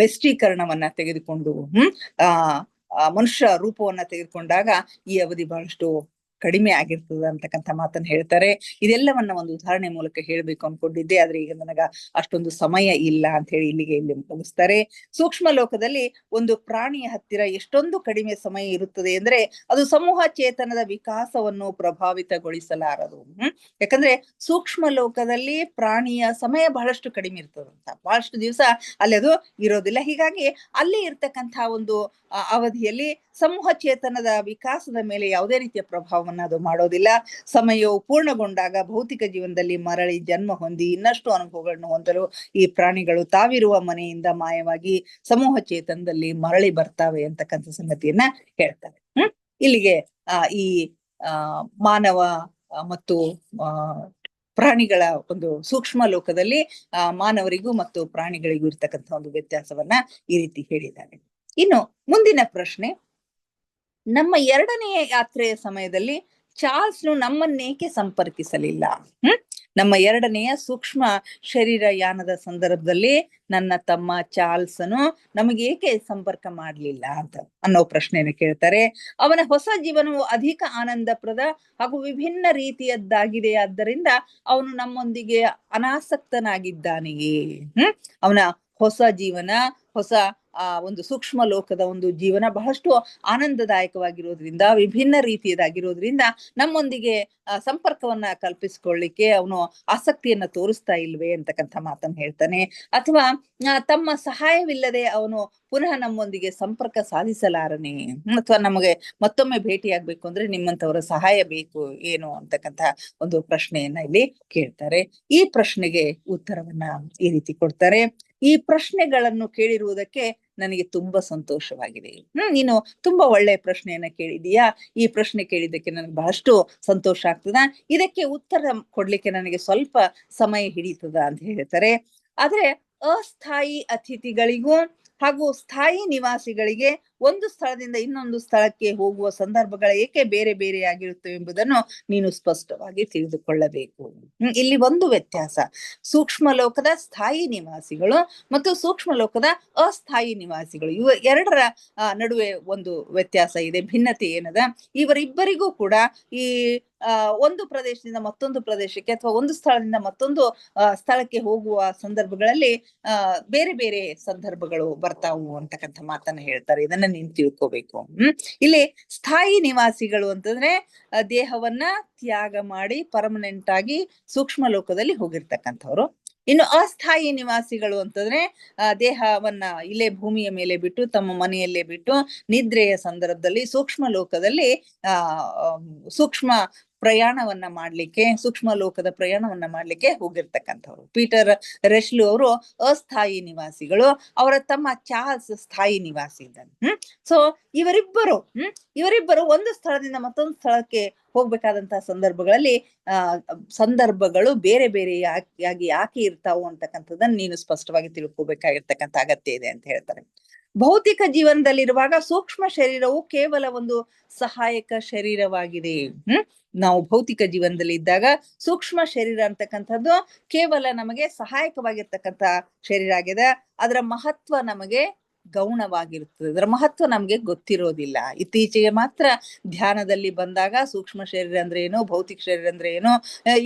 ವೆಸ್ಟೀಕರಣವನ್ನ ತೆಗೆದುಕೊಂಡು ಮನುಷ್ಯ ರೂಪವನ್ನ ತೆಗೆದುಕೊಂಡಾಗ ಈ ಅವಧಿ ಬಹಳಷ್ಟು ಕಡಿಮೆ ಆಗಿರ್ತದ ಅಂತಕ್ಕಂಥ ಮಾತನ್ನ ಹೇಳ್ತಾರೆ. ಇದೆಲ್ಲವನ್ನ ಒಂದು ಉದಾಹರಣೆ ಮೂಲಕ ಹೇಳ್ಬೇಕು ಅನ್ಕೊಂಡಿದ್ದೆ, ಆದ್ರೆ ಈಗ ನನಗ ಅಷ್ಟೊಂದು ಸಮಯ ಇಲ್ಲ ಅಂತ ಹೇಳಿ ಇಲ್ಲಿ ಮುಗಿಸ್ತಾರೆ. ಸೂಕ್ಷ್ಮ ಲೋಕದಲ್ಲಿ ಒಂದು ಪ್ರಾಣಿಯ ಹತ್ತಿರ ಎಷ್ಟೊಂದು ಕಡಿಮೆ ಸಮಯ ಇರುತ್ತದೆ ಅಂದ್ರೆ ಅದು ಸಮೂಹ ಚೇತನದ ವಿಕಾಸವನ್ನು ಪ್ರಭಾವಿತಗೊಳಿಸಲಾರದು. ಯಾಕಂದ್ರೆ ಸೂಕ್ಷ್ಮ ಲೋಕದಲ್ಲಿ ಪ್ರಾಣಿಯ ಸಮಯ ಬಹಳಷ್ಟು ಕಡಿಮೆ ಇರ್ತದಂತ, ಬಹಳಷ್ಟು ದಿವಸ ಅಲ್ಲಿ ಅದು ಇರೋದಿಲ್ಲ. ಹೀಗಾಗಿ ಅಲ್ಲಿ ಇರ್ತಕ್ಕಂಥ ಒಂದು ಅವಧಿಯಲ್ಲಿ ಸಮೂಹ ಚೇತನದ ವಿಕಾಸದ ಮೇಲೆ ಯಾವುದೇ ರೀತಿಯ ಪ್ರಭಾವವನ್ನು ಅದು ಮಾಡೋದಿಲ್ಲ. ಸಮಯವು ಪೂರ್ಣಗೊಂಡಾಗ ಭೌತಿಕ ಜೀವನದಲ್ಲಿ ಮರಳಿ ಜನ್ಮ ಹೊಂದಿ ಇನ್ನಷ್ಟು ಅನುಭವಗಳನ್ನು ಹೊಂದಲು ಈ ಪ್ರಾಣಿಗಳು ತಾವಿರುವ ಮನೆಯಿಂದ ಮಾಯವಾಗಿ ಸಮೂಹ ಚೇತನದಲ್ಲಿ ಮರಳಿ ಬರ್ತಾವೆ ಅಂತಕ್ಕಂಥ ಸಂಗತಿಯನ್ನ ಹೇಳ್ತಾರೆ. ಇಲ್ಲಿಗೆ ಈ ಮಾನವ ಮತ್ತು ಪ್ರಾಣಿಗಳ ಒಂದು ಸೂಕ್ಷ್ಮ ಲೋಕದಲ್ಲಿ ಮಾನವರಿಗೂ ಮತ್ತು ಪ್ರಾಣಿಗಳಿಗೂ ಇರ್ತಕ್ಕಂಥ ಒಂದು ವ್ಯತ್ಯಾಸವನ್ನ ಈ ರೀತಿ ಹೇಳಿದ್ದಾರೆ. ಇನ್ನು ಮುಂದಿನ ಪ್ರಶ್ನೆ, ನಮ್ಮ 2ನೇ ಯಾತ್ರೆಯ ಸಮಯದಲ್ಲಿ ಚಾರ್ಲ್ಸ್ನು ನಮ್ಮನ್ನೇಕೆ ಸಂಪರ್ಕಿಸಲಿಲ್ಲ? ನಮ್ಮ 2ನೆಯ ಸೂಕ್ಷ್ಮ ಶರೀರ ಯಾನದ ಸಂದರ್ಭದಲ್ಲಿ ನನ್ನ ತಮ್ಮ ಚಾರ್ಲ್ಸನು ನಮಗೆ ಏಕೆ ಸಂಪರ್ಕ ಮಾಡಲಿಲ್ಲ ಅಂತ ಅನ್ನೋ ಪ್ರಶ್ನೆಯನ್ನು ಕೇಳ್ತಾರೆ. ಅವನ ಹೊಸ ಜೀವನವು ಅಧಿಕ ಆನಂದಪ್ರದ ಹಾಗೂ ವಿಭಿನ್ನ ರೀತಿಯದ್ದಾಗಿದೆ, ಆದ್ದರಿಂದ ಅವನು ನಮ್ಮೊಂದಿಗೆ ಅನಾಸಕ್ತನಾಗಿದ್ದಾನೆಯೇ? ಅವನ ಹೊಸ ಜೀವನ, ಹೊಸ ಒಂದು ಸೂಕ್ಷ್ಮ ಲೋಕದ ಒಂದು ಜೀವನ ಬಹಳಷ್ಟು ಆನಂದದಾಯಕವಾಗಿರೋದ್ರಿಂದ, ವಿಭಿನ್ನ ರೀತಿಯದಾಗಿರೋದ್ರಿಂದ ನಮ್ಮೊಂದಿಗೆ ಸಂಪರ್ಕವನ್ನ ಕಲ್ಪಿಸಿಕೊಳ್ಳಿಕ್ಕೆ ಅವನು ಆಸಕ್ತಿಯನ್ನ ತೋರಿಸ್ತಾ ಇಲ್ವೇ ಅಂತಕ್ಕಂಥ ಮಾತನ್ನ ಹೇಳ್ತಾನೆ. ಅಥವಾ ತಮ್ಮ ಸಹಾಯವಿಲ್ಲದೆ ಅವನು ಪುನಃ ನಮ್ಮೊಂದಿಗೆ ಸಂಪರ್ಕ ಸಾಧಿಸಲಾರನೆ, ಅಥವಾ ನಮಗೆ ಮತ್ತೊಮ್ಮೆ ಭೇಟಿಯಾಗ್ಬೇಕು ಅಂದ್ರೆ ನಿಮ್ಮಂತವರ ಸಹಾಯ ಬೇಕು ಏನು ಅಂತಕ್ಕಂಥ ಒಂದು ಪ್ರಶ್ನೆಯನ್ನ ಇಲ್ಲಿ ಕೇಳ್ತಾರೆ. ಈ ಪ್ರಶ್ನೆಗೆ ಉತ್ತರವನ್ನ ಈ ರೀತಿ ಕೊಡ್ತಾರೆ. ಈ ಪ್ರಶ್ನೆಗಳನ್ನು ಕೇಳಿರುವುದಕ್ಕೆ ನನಗೆ ತುಂಬಾ ಸಂತೋಷವಾಗಿದೆ. ನೀನು ತುಂಬಾ ಒಳ್ಳೆಯ ಪ್ರಶ್ನೆಯನ್ನ ಕೇಳಿದೀಯಾ, ಈ ಪ್ರಶ್ನೆ ಕೇಳಿದ್ದಕ್ಕೆ ನನಗೆ ಬಹಳಷ್ಟು ಸಂತೋಷ ಆಗ್ತದ, ಇದಕ್ಕೆ ಉತ್ತರ ಕೊಡ್ಲಿಕ್ಕೆ ನನಗೆ ಸ್ವಲ್ಪ ಸಮಯ ಹಿಡಿತದ ಅಂತ ಹೇಳ್ತಾರೆ. ಆದ್ರೆ ಅಸ್ಥಾಯಿ ಅತಿಥಿಗಳಿಗೂ ಹಾಗೂ ಸ್ಥಾಯಿ ನಿವಾಸಿಗಳಿಗೆ ಒಂದು ಸ್ಥಳದಿಂದ ಇನ್ನೊಂದು ಸ್ಥಳಕ್ಕೆ ಹೋಗುವ ಸಂದರ್ಭಗಳ ಏಕೆ ಬೇರೆ ಬೇರೆ ಆಗಿರುತ್ತವೆ ಎಂಬುದನ್ನು ನೀನು ಸ್ಪಷ್ಟವಾಗಿ ತಿಳಿದುಕೊಳ್ಳಬೇಕು. ಇಲ್ಲಿ ಒಂದು ವ್ಯತ್ಯಾಸ, ಸೂಕ್ಷ್ಮ ಲೋಕದ ಸ್ಥಾಯಿ ನಿವಾಸಿಗಳು ಮತ್ತು ಸೂಕ್ಷ್ಮ ಲೋಕದ ಅಸ್ಥಾಯಿ ನಿವಾಸಿಗಳು, ಇವ ಎರಡರ ನಡುವೆ ಒಂದು ವ್ಯತ್ಯಾಸ ಇದೆ, ಭಿನ್ನತೆ ಏನದ. ಇವರಿಬ್ಬರಿಗೂ ಕೂಡ ಈ ಒಂದು ಪ್ರದೇಶದಿಂದ ಮತ್ತೊಂದು ಪ್ರದೇಶಕ್ಕೆ ಅಥವಾ ಒಂದು ಸ್ಥಳದಿಂದ ಮತ್ತೊಂದು ಸ್ಥಳಕ್ಕೆ ಹೋಗುವ ಸಂದರ್ಭಗಳಲ್ಲಿ ಬೇರೆ ಬೇರೆ ಸಂದರ್ಭಗಳು ಬರ್ತಾವು ಅಂತಕ್ಕಂಥ ಮಾತನ್ನ ಹೇಳ್ತಾರೆ. ಇದನ್ನ ನೀನ್ ತಿಳ್ಕೋಬೇಕು. ಇಲ್ಲಿ ಸ್ಥಾಯಿ ನಿವಾಸಿಗಳು ಅಂತಂದ್ರೆ ದೇಹವನ್ನ ತ್ಯಾಗ ಮಾಡಿ ಪರ್ಮನೆಂಟ್ ಆಗಿ ಸೂಕ್ಷ್ಮ ಲೋಕದಲ್ಲಿ ಹೋಗಿರ್ತಕ್ಕಂಥವ್ರು. ಇನ್ನು ಅಸ್ಥಾಯಿ ನಿವಾಸಿಗಳು ಅಂತಂದ್ರೆ ದೇಹವನ್ನ ಇಲ್ಲೇ ಭೂಮಿಯ ಮೇಲೆ ಬಿಟ್ಟು ತಮ್ಮ ಮನೆಯಲ್ಲೇ ಬಿಟ್ಟು ನಿದ್ರೆಯ ಸಂದರ್ಭದಲ್ಲಿ ಸೂಕ್ಷ್ಮ ಲೋಕದಲ್ಲಿ ಸೂಕ್ಷ್ಮ ಪ್ರಯಾಣವನ್ನ ಮಾಡ್ಲಿಕ್ಕೆ, ಸೂಕ್ಷ್ಮ ಲೋಕದ ಪ್ರಯಾಣವನ್ನ ಮಾಡ್ಲಿಕ್ಕೆ ಹೋಗಿರ್ತಕ್ಕಂಥವ್ರು. ಪೀಟರ್ ರೆಶ್ಲು ಅವರು ಅಸ್ಥಾಯಿ ನಿವಾಸಿಗಳು, ಅವರ ತಮ್ಮ ಚಾರ್ಲ್ಸ್ ಸ್ಥಾಯಿ ನಿವಾಸಿ ಇದ್ದಾನೆ. ಸೊ ಇವರಿಬ್ಬರು ಒಂದು ಸ್ಥಳದಿಂದ ಮತ್ತೊಂದು ಸ್ಥಳಕ್ಕೆ ಹೋಗ್ಬೇಕಾದಂತಹ ಸಂದರ್ಭಗಳಲ್ಲಿ ಸಂದರ್ಭಗಳು ಬೇರೆ ಬೇರೆ ಯಾಕೆ ಇರ್ತಾವು ಅಂತಕ್ಕಂಥದ್ದನ್ನ ನೀನು ಸ್ಪಷ್ಟವಾಗಿ ತಿಳ್ಕೊಬೇಕಾಗಿರ್ತಕ್ಕಂಥ ಅಗತ್ಯ ಇದೆ ಅಂತ ಹೇಳ್ತಾರೆ. ಭೌತಿಕ ಜೀವನದಲ್ಲಿರುವಾಗ ಸೂಕ್ಷ್ಮ ಶರೀರವು ಕೇವಲ ಒಂದು ಸಹಾಯಕ ಶರೀರವಾಗಿದೆ. ನಾವು ಭೌತಿಕ ಜೀವನದಲ್ಲಿ ಇದ್ದಾಗ ಸೂಕ್ಷ್ಮ ಶರೀರ ಅಂತಕ್ಕಂಥದ್ದು ಕೇವಲ ನಮಗೆ ಸಹಾಯಕವಾಗಿರ್ತಕ್ಕಂಥ ಶರೀರ ಆಗಿದೆ. ಅದರ ಮಹತ್ವ ನಮಗೆ ಗೌಣವಾಗಿರುತ್ತದೆ, ಅದರ ಮಹತ್ವ ನಮ್ಗೆ ಗೊತ್ತಿರೋದಿಲ್ಲ. ಇತ್ತೀಚೆಗೆ ಮಾತ್ರ ಧ್ಯಾನದಲ್ಲಿ ಬಂದಾಗ ಸೂಕ್ಷ್ಮ ಶರೀರ ಅಂದ್ರೆ ಏನು, ಭೌತಿಕ ಶರೀರ ಅಂದ್ರೆ ಏನು,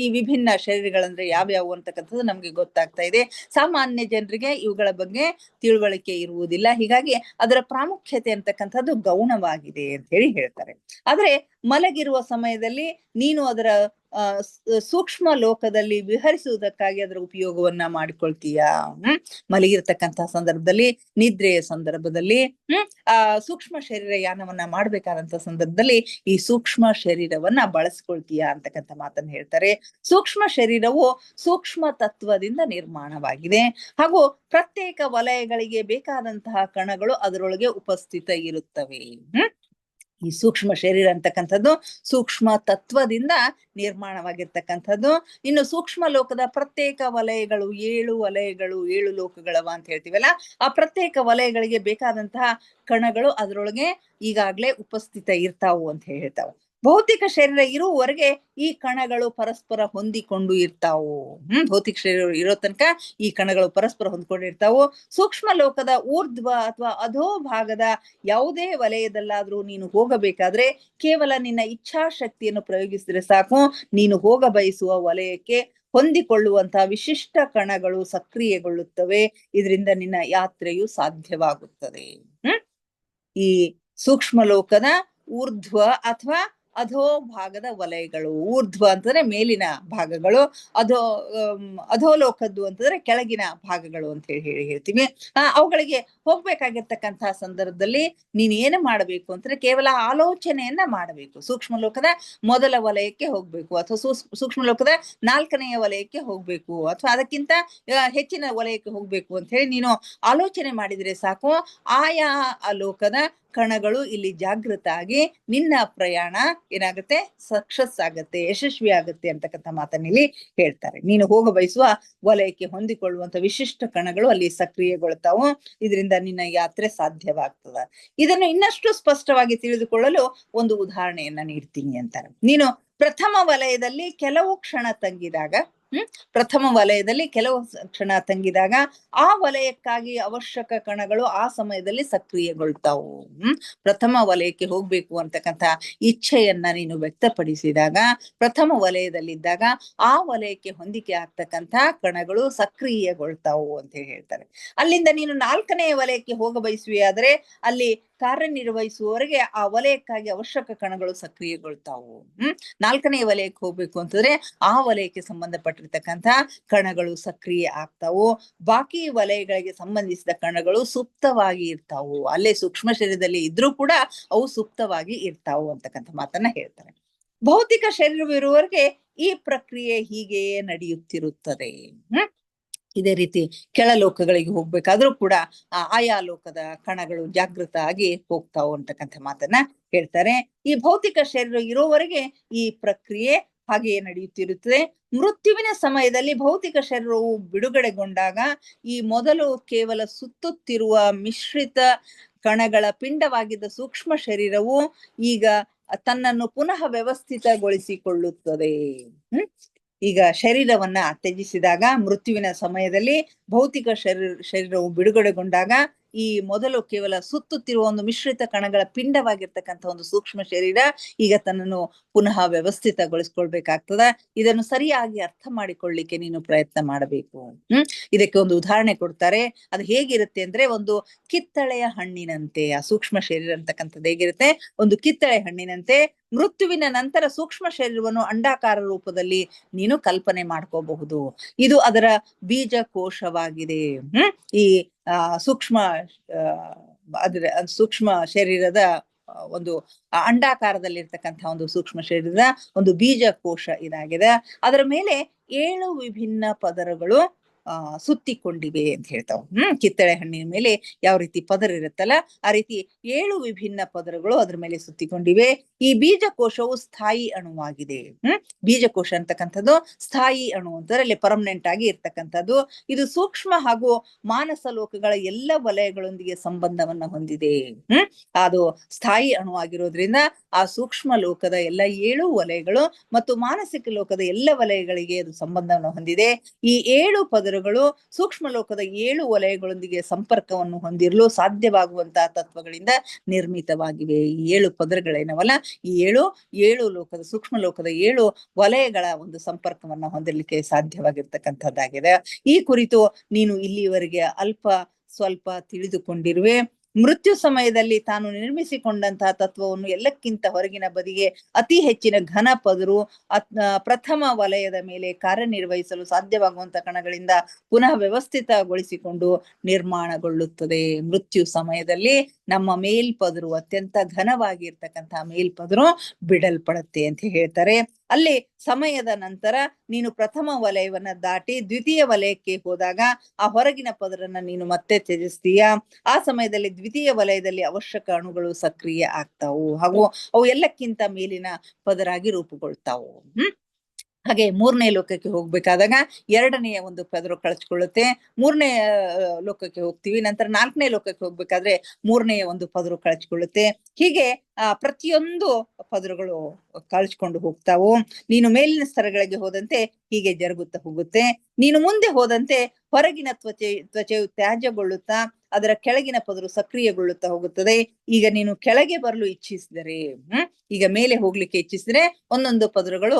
ಈ ವಿಭಿನ್ನ ಶರೀರಗಳಂದ್ರೆ ಯಾವ್ಯಾವು ಅಂತಕ್ಕಂಥದ್ದು ನಮ್ಗೆ ಗೊತ್ತಾಗ್ತಾ ಇದೆ. ಸಾಮಾನ್ಯ ಜನರಿಗೆ ಇವುಗಳ ಬಗ್ಗೆ ತಿಳುವಳಿಕೆ ಇರುವುದಿಲ್ಲ. ಹೀಗಾಗಿ ಅದರ ಪ್ರಾಮುಖ್ಯತೆ ಅಂತಕ್ಕಂಥದ್ದು ಗೌಣವಾಗಿದೆ ಅಂತ ಹೇಳಿ ಹೇಳ್ತಾರೆ. ಆದ್ರೆ ಮಲಗಿರುವ ಸಮಯದಲ್ಲಿ ನೀನು ಅದರ ಸೂಕ್ಷ್ಮ ಲೋಕದಲ್ಲಿ ವಿಹರಿಸುವುದಕ್ಕಾಗಿ ಅದರ ಉಪಯೋಗವನ್ನ ಮಾಡಿಕೊಳ್ತೀಯ. ಮಲಗಿರ್ತಕ್ಕಂತಹ ಸಂದರ್ಭದಲ್ಲಿ, ನಿದ್ರೆಯ ಸಂದರ್ಭದಲ್ಲಿ, ಸೂಕ್ಷ್ಮ ಶರೀರ ಯಾನವನ್ನ ಮಾಡ್ಬೇಕಾದಂತ ಸಂದರ್ಭದಲ್ಲಿ ಈ ಸೂಕ್ಷ್ಮ ಶರೀರವನ್ನ ಬಳಸ್ಕೊಳ್ತೀಯ ಅಂತಕ್ಕಂಥ ಮಾತನ್ನ ಹೇಳ್ತಾರೆ. ಸೂಕ್ಷ್ಮ ಶರೀರವು ಸೂಕ್ಷ್ಮ ತತ್ವದಿಂದ ನಿರ್ಮಾಣವಾಗಿದೆ ಹಾಗೂ ಪ್ರತ್ಯೇಕ ವಲಯಗಳಿಗೆ ಬೇಕಾದಂತಹ ಕಣಗಳು ಅದರೊಳಗೆ ಉಪಸ್ಥಿತ ಇರುತ್ತವೆ. ಈ ಸೂಕ್ಷ್ಮ ಶರೀರ ಅಂತಕ್ಕಂಥದ್ದು ಸೂಕ್ಷ್ಮ ತತ್ವದಿಂದ ನಿರ್ಮಾಣವಾಗಿರ್ತಕ್ಕಂಥದ್ದು. ಇನ್ನು ಸೂಕ್ಷ್ಮ ಲೋಕದ ಪ್ರತ್ಯೇಕ ವಲಯಗಳು, 7 ವಲಯಗಳು, 7 ಲೋಕಗಳವ ಅಂತ ಹೇಳ್ತೀವಲ್ಲ, ಆ ಪ್ರತ್ಯೇಕ ವಲಯಗಳಿಗೆ ಬೇಕಾದಂತಹ ಕಣಗಳು ಅದರೊಳಗೆ ಈಗಾಗ್ಲೇ ಉಪಸ್ಥಿತ ಇರ್ತಾವು ಅಂತ ಹೇಳ್ತಾವೆ. ಭೌತಿಕ ಶರೀರ ಇರುವವರೆಗೆ ಈ ಕಣಗಳು ಪರಸ್ಪರ ಹೊಂದಿಕೊಂಡು ಇರ್ತಾವು. ಭೌತಿಕ ಶರೀರ ಇರೋ ತನಕ ಈ ಕಣಗಳು ಪರಸ್ಪರ ಹೊಂದ್ಕೊಂಡಿರ್ತಾವು. ಸೂಕ್ಷ್ಮ ಲೋಕದ ಊರ್ಧ್ವ ಅಥವಾ ಅಧೋ ಭಾಗದ ಯಾವುದೇ ವಲಯದಲ್ಲಾದ್ರೂ ನೀನು ಹೋಗಬೇಕಾದ್ರೆ ಕೇವಲ ನಿನ್ನ ಇಚ್ಛಾಶಕ್ತಿಯನ್ನು ಪ್ರಯೋಗಿಸಿದ್ರೆ ಸಾಕು, ನೀನು ಹೋಗ ಬಯಸುವ ವಲಯಕ್ಕೆ ಹೊಂದಿಕೊಳ್ಳುವಂತಹ ವಿಶಿಷ್ಟ ಕಣಗಳು ಸಕ್ರಿಯಗೊಳ್ಳುತ್ತವೆ. ಇದರಿಂದ ನಿನ್ನ ಯಾತ್ರೆಯು ಸಾಧ್ಯವಾಗುತ್ತದೆ. ಈ ಸೂಕ್ಷ್ಮ ಲೋಕದ ಊರ್ಧ್ವ ಅಥವಾ ಅಧೋ ಭಾಗದ ವಲಯಗಳು, ಊರ್ಧ್ವ ಅಂತಂದ್ರೆ ಮೇಲಿನ ಭಾಗಗಳು, ಅಧೋಲೋಕದ್ದು ಅಂತಂದ್ರೆ ಕೆಳಗಿನ ಭಾಗಗಳು ಅಂತ ಹೇಳ್ತೀವಿ. ಅವುಗಳಿಗೆ ಹೋಗ್ಬೇಕಾಗಿರ್ತಕ್ಕಂತಹ ಸಂದರ್ಭದಲ್ಲಿ ನೀನ್ ಏನು ಮಾಡಬೇಕು ಅಂತಂದ್ರೆ ಕೇವಲ ಆಲೋಚನೆಯನ್ನ ಮಾಡಬೇಕು. ಸೂಕ್ಷ್ಮ ಲೋಕದ ಮೊದಲ ವಲಯಕ್ಕೆ ಹೋಗ್ಬೇಕು, ಅಥವಾ ಸೂಕ್ಷ್ಮ ಲೋಕದ 4ನೆಯ ವಲಯಕ್ಕೆ ಹೋಗ್ಬೇಕು, ಅಥವಾ ಅದಕ್ಕಿಂತ ಹೆಚ್ಚಿನ ವಲಯಕ್ಕೆ ಹೋಗ್ಬೇಕು ಅಂತ ಹೇಳಿ ನೀನು ಆಲೋಚನೆ ಮಾಡಿದ್ರೆ ಸಾಕು, ಆಯಾ ಲೋಕದ ಕಣಗಳು ಇಲ್ಲಿ ಜಾಗೃತ ಆಗಿ ನಿನ್ನ ಪ್ರಯಾಣ ಏನಾಗುತ್ತೆ, ಸಕ್ಸಸ್ ಆಗತ್ತೆ, ಯಶಸ್ವಿ ಆಗತ್ತೆ ಅಂತಕ್ಕಂಥ ಮಾತನ್ನ ಇಲ್ಲಿ ಹೇಳ್ತಾರೆ. ನೀನು ಹೋಗ ಬಯಸುವ ವಲಯಕ್ಕೆ ಹೊಂದಿಕೊಳ್ಳುವಂತ ವಿಶಿಷ್ಟ ಕಣಗಳು ಅಲ್ಲಿ ಸಕ್ರಿಯಗೊಳ್ತಾವು. ಇದರಿಂದ ನಿನ್ನ ಯಾತ್ರೆ ಸಾಧ್ಯವಾಗ್ತದ. ಇದನ್ನು ಇನ್ನಷ್ಟು ಸ್ಪಷ್ಟವಾಗಿ ತಿಳಿದುಕೊಳ್ಳಲು ಒಂದು ಉದಾಹರಣೆಯನ್ನ ನೀಡ್ತೀನಿ ಅಂತಾರೆ. ನೀನು ಪ್ರಥಮ ವಲಯದಲ್ಲಿ ಕೆಲವು ಕ್ಷಣ ತಂಗಿದಾಗ ಆ ವಲಯಕ್ಕಾಗಿ ಅವಶ್ಯಕ ಕಣಗಳು ಆ ಸಮಯದಲ್ಲಿ ಸಕ್ರಿಯಗೊಳ್ತಾವು. ಪ್ರಥಮ ವಲಯಕ್ಕೆ ಹೋಗ್ಬೇಕು ಅಂತಕ್ಕಂಥ ಇಚ್ಛೆಯನ್ನ ನೀನು ವ್ಯಕ್ತಪಡಿಸಿದಾಗ, ಪ್ರಥಮ ವಲಯದಲ್ಲಿದ್ದಾಗ ಆ ವಲಯಕ್ಕೆ ಹೊಂದಿಕೆ ಆಗ್ತಕ್ಕಂಥ ಕಣಗಳು ಸಕ್ರಿಯಗೊಳ್ತಾವು ಅಂತ ಹೇಳ್ತಾರೆ. ಅಲ್ಲಿಂದ ನೀನು 4ನೆಯ ವಲಯಕ್ಕೆ ಹೋಗ ಬಯಸುವಿಯಾದರೆ ಅಲ್ಲಿ ಕಾರ್ಯನಿರ್ವಹಿಸುವವರೆಗೆ ಆ ವಲಯಕ್ಕಾಗಿ ಅವಶ್ಯಕ ಕಣಗಳು ಸಕ್ರಿಯಗೊಳ್ತಾವು. 4ನೆಯ ವಲಯಕ್ಕೆ ಹೋಗ್ಬೇಕು ಅಂತಂದ್ರೆ ಆ ವಲಯಕ್ಕೆ ಸಂಬಂಧಪಟ್ಟಿರ್ತಕ್ಕಂಥ ಕಣಗಳು ಸಕ್ರಿಯ ಆಗ್ತಾವು. ಬಾಕಿ ವಲಯಗಳಿಗೆ ಸಂಬಂಧಿಸಿದ ಕಣಗಳು ಸುಪ್ತವಾಗಿ ಇರ್ತಾವು. ಅಲ್ಲೇ ಸೂಕ್ಷ್ಮ ಶರೀರದಲ್ಲಿ ಇದ್ರೂ ಕೂಡ ಅವು ಸುಪ್ತವಾಗಿ ಇರ್ತಾವು ಅಂತಕ್ಕಂಥ ಮಾತನ್ನ ಹೇಳ್ತಾರೆ. ಭೌತಿಕ ಶರೀರವಿರುವವರೆಗೆ ಈ ಪ್ರಕ್ರಿಯೆ ಹೀಗೆಯೇ ನಡೆಯುತ್ತಿರುತ್ತದೆ. ಇದೇ ರೀತಿ ಕೆಳಲೋಕಗಳಿಗೆ ಹೋಗ್ಬೇಕಾದ್ರೂ ಕೂಡ ಆಯಾ ಲೋಕದ ಕಣಗಳು ಜಾಗೃತ ಆಗಿ ಹೋಗ್ತಾವು ಅಂತಕ್ಕಂಥ ಮಾತನ್ನ ಹೇಳ್ತಾರೆ. ಈ ಭೌತಿಕ ಶರೀರ ಇರೋವರೆಗೆ ಈ ಪ್ರಕ್ರಿಯೆ ಹಾಗೆಯೇ ನಡೆಯುತ್ತಿರುತ್ತದೆ. ಮೃತ್ಯುವಿನ ಸಮಯದಲ್ಲಿ ಭೌತಿಕ ಶರೀರವು ಬಿಡುಗಡೆಗೊಂಡಾಗ ಈ ಮೊದಲು ಕೇವಲ ಸುತ್ತುತ್ತಿರುವ ಮಿಶ್ರಿತ ಕಣಗಳ ಪಿಂಡವಾಗಿದ್ದ ಸೂಕ್ಷ್ಮ ಶರೀರವು ಈಗ ತನ್ನನ್ನು ಪುನಃ ವ್ಯವಸ್ಥಿತಗೊಳಿಸಿಕೊಳ್ಳುತ್ತದೆ. ಈಗ ಶರೀರವನ್ನ ತ್ಯಜಿಸಿದಾಗ, ಮೃತ್ಯುವಿನ ಸಮಯದಲ್ಲಿ ಭೌತಿಕ ಶರೀರವು ಬಿಡುಗಡೆಗೊಂಡಾಗ ಈ ಮೊದಲು ಕೇವಲ ಸುತ್ತುತ್ತಿರುವ ಒಂದು ಮಿಶ್ರಿತ ಕಣಗಳ ಪಿಂಡವಾಗಿರ್ತಕ್ಕಂಥ ಒಂದು ಸೂಕ್ಷ್ಮ ಶರೀರ ಈಗ ತನ್ನನ್ನು ಪುನಃ ವ್ಯವಸ್ಥಿತಗೊಳಿಸ್ಕೊಳ್ಬೇಕಾಗ್ತದ. ಇದನ್ನು ಸರಿಯಾಗಿ ಅರ್ಥ ಮಾಡಿಕೊಳ್ಳಿಕ್ಕೆ ನೀನು ಪ್ರಯತ್ನ ಮಾಡಬೇಕು. ಇದಕ್ಕೆ ಒಂದು ಉದಾಹರಣೆ ಕೊಡ್ತಾರೆ. ಅದು ಹೇಗಿರುತ್ತೆ ಅಂದ್ರೆ, ಒಂದು ಕಿತ್ತಳೆಯ ಹಣ್ಣಿನಂತೆ ಆ ಸೂಕ್ಷ್ಮ ಶರೀರ ಅಂತಕ್ಕಂಥದ್ದು ಹೇಗಿರುತ್ತೆ, ಒಂದು ಕಿತ್ತಳೆ ಹಣ್ಣಿನಂತೆ. ಮೃತ್ಯುವಿನ ನಂತರ ಸೂಕ್ಷ್ಮ ಶರೀರವನ್ನು ಅಂಡಾಕಾರ ರೂಪದಲ್ಲಿ ನೀನು ಕಲ್ಪನೆ ಮಾಡ್ಕೋಬಹುದು. ಇದು ಅದರ ಬೀಜಕೋಶವಾಗಿದೆ. ಈ ಸೂಕ್ಷ್ಮ ಶರೀರದ ಒಂದು ಅಂಡಾಕಾರದಲ್ಲಿರ್ತಕ್ಕಂಥ ಒಂದು ಸೂಕ್ಷ್ಮ ಶರೀರದ ಒಂದು ಬೀಜಕೋಶ ಇದಾಗಿದೆ. ಅದರ ಮೇಲೆ 7 ವಿಭಿನ್ನ ಪದರಗಳು ಸುತ್ತಿಕೊಂಡಿವೆ ಅಂತ ಹೇಳ್ತಾವ. ಕಿತ್ತಳೆ ಹಣ್ಣಿನ ಮೇಲೆ ಯಾವ ರೀತಿ ಪದರ ಇರುತ್ತಲ್ಲ ಆ ರೀತಿ 7 ವಿಭಿನ್ನ ಪದರಗಳು ಅದ್ರ ಮೇಲೆ ಸುತ್ತಿಕೊಂಡಿವೆ. ಈ ಬೀಜಕೋಶವು ಸ್ಥಾಯಿ ಅಣುವಾಗಿದೆ. ಬೀಜಕೋಶ ಅಂತಕ್ಕಂಥದ್ದು ಸ್ಥಾಯಿ ಅಣು ಅಂತರಲ್ಲಿ ಪರ್ಮನೆಂಟ್ ಆಗಿ ಇರ್ತಕ್ಕಂಥದ್ದು. ಇದು ಸೂಕ್ಷ್ಮ ಹಾಗೂ ಮಾನಸ ಲೋಕಗಳ ಎಲ್ಲ ವಲಯಗಳೊಂದಿಗೆ ಸಂಬಂಧವನ್ನ ಹೊಂದಿದೆ. ಅದು ಸ್ಥಾಯಿ ಅಣು ಆಗಿರೋದ್ರಿಂದ ಆ ಸೂಕ್ಷ್ಮ ಲೋಕದ ಎಲ್ಲ 7 ವಲಯಗಳು ಮತ್ತು ಮಾನಸಿಕ ಲೋಕದ ಎಲ್ಲ ವಲಯಗಳಿಗೆ ಅದು ಸಂಬಂಧವನ್ನು ಹೊಂದಿದೆ. ಈ 7 ಪದರಗಳು ಸೂಕ್ಷ್ಮ ಲೋಕದ 7 ವಲಯಗಳೊಂದಿಗೆ ಸಂಪರ್ಕವನ್ನು ಹೊಂದಿರಲು ಸಾಧ್ಯವಾಗುವಂತಹ ತತ್ವಗಳಿಂದ ನಿರ್ಮಿತವಾಗಿವೆ. ಈ 7 ಪದರಗಳೇನವಲ್ಲ, ಈ 7 ಲೋಕದ ಸೂಕ್ಷ್ಮ ಲೋಕದ 7 ವಲಯಗಳ ಒಂದು ಸಂಪರ್ಕವನ್ನ ಹೊಂದಿರಲಿಕ್ಕೆ ಸಾಧ್ಯವಾಗಿರ್ತಕ್ಕಂಥದ್ದಾಗಿದೆ. ಈ ಕುರಿತು ನೀನು ಇಲ್ಲಿವರೆಗೆ ಅಲ್ಪ ಸ್ವಲ್ಪ ತಿಳಿದುಕೊಂಡಿರುವೆ. ಮೃತ್ಯು ಸಮಯದಲ್ಲಿ ತಾನು ನಿರ್ಮಿಸಿಕೊಂಡಂತಹ ತತ್ವವನ್ನು ಎಲ್ಲಕ್ಕಿಂತ ಹೊರಗಿನ ಬದಿಗೆ ಅತಿ ಹೆಚ್ಚಿನ ಘನ ಪದರು ಪ್ರಥಮ ವಲಯದ ಮೇಲೆ ಕಾರ್ಯನಿರ್ವಹಿಸಲು ಸಾಧ್ಯವಾಗುವಂತಹ ಕಣಗಳಿಂದ ಪುನಃ ವ್ಯವಸ್ಥಿತಗೊಳಿಸಿಕೊಂಡು ನಿರ್ಮಾಣಗೊಳ್ಳುತ್ತದೆ. ಮೃತ್ಯು ಸಮಯದಲ್ಲಿ ನಮ್ಮ ಮೇಲ್ಪದರು ಅತ್ಯಂತ ಘನವಾಗಿರ್ತಕ್ಕಂತಹ ಮೇಲ್ಪದರು ಬಿಡಲ್ಪಡುತ್ತೆ ಅಂತ ಹೇಳ್ತಾರೆ. ಅಲ್ಲಿ ಸಮಯದ ನಂತರ ನೀನು ಪ್ರಥಮ ವಲಯವನ್ನ ದಾಟಿ ದ್ವಿತೀಯ ವಲಯಕ್ಕೆ ಹೋದಾಗ ಆ ಹೊರಗಿನ ಪದರನ್ನ ನೀನು ಮತ್ತೆ ತ್ಯಜಿಸ್ತೀಯ. ಆ ಸಮಯದಲ್ಲಿ ದ್ವಿತೀಯ ವಲಯದಲ್ಲಿ ಅವಶ್ಯಕ ಅಣುಗಳು ಸಕ್ರಿಯ ಆಗ್ತಾವು ಹಾಗೂ ಅವು ಎಲ್ಲಕ್ಕಿಂತ ಮೇಲಿನ ಪದರಾಗಿ ರೂಪುಗೊಳ್ತಾವು. ಹಾಗೆ 3ನೇ ಲೋಕಕ್ಕೆ ಹೋಗ್ಬೇಕಾದಾಗ 2ನೆಯ ಒಂದು ಪದರು ಕಳಚಿಕೊಳ್ಳುತ್ತೆ. 3ನೇ ಲೋಕಕ್ಕೆ ಹೋಗ್ತೀವಿ. ನಂತರ 4ನೇ ಲೋಕಕ್ಕೆ ಹೋಗ್ಬೇಕಾದ್ರೆ 3ನೆಯ ಒಂದು ಪದರು ಕಳಚಿಕೊಳ್ಳುತ್ತೆ. ಹೀಗೆ ಪ್ರತಿಯೊಂದು ಪದರುಗಳು ಕಳಚಿಕೊಂಡು ಹೋಗ್ತಾವು. ನೀನು ಮೇಲಿನ ಸ್ತರಗಳಿಗೆ ಹೋದಂತೆ ಹೀಗೆ ಜರುಗುತ್ತಾ ಹೋಗುತ್ತೆ. ನೀನು ಮುಂದೆ ಹೋದಂತೆ ಹೊರಗಿನ ತ್ವಚೆಯು ತ್ಯಾಜ್ಯಗೊಳ್ಳುತ್ತಾ ಅದರ ಕೆಳಗಿನ ಪದರು ಸಕ್ರಿಯಗೊಳ್ಳುತ್ತಾ ಹೋಗುತ್ತದೆ. ಈಗ ನೀನು ಕೆಳಗೆ ಬರಲು ಇಚ್ಛಿಸಿದರೆ, ಈಗ ಮೇಲೆ ಹೋಗ್ಲಿಕ್ಕೆ ಇಚ್ಛಿಸಿದ್ರೆ ಒಂದೊಂದು ಪದರುಗಳು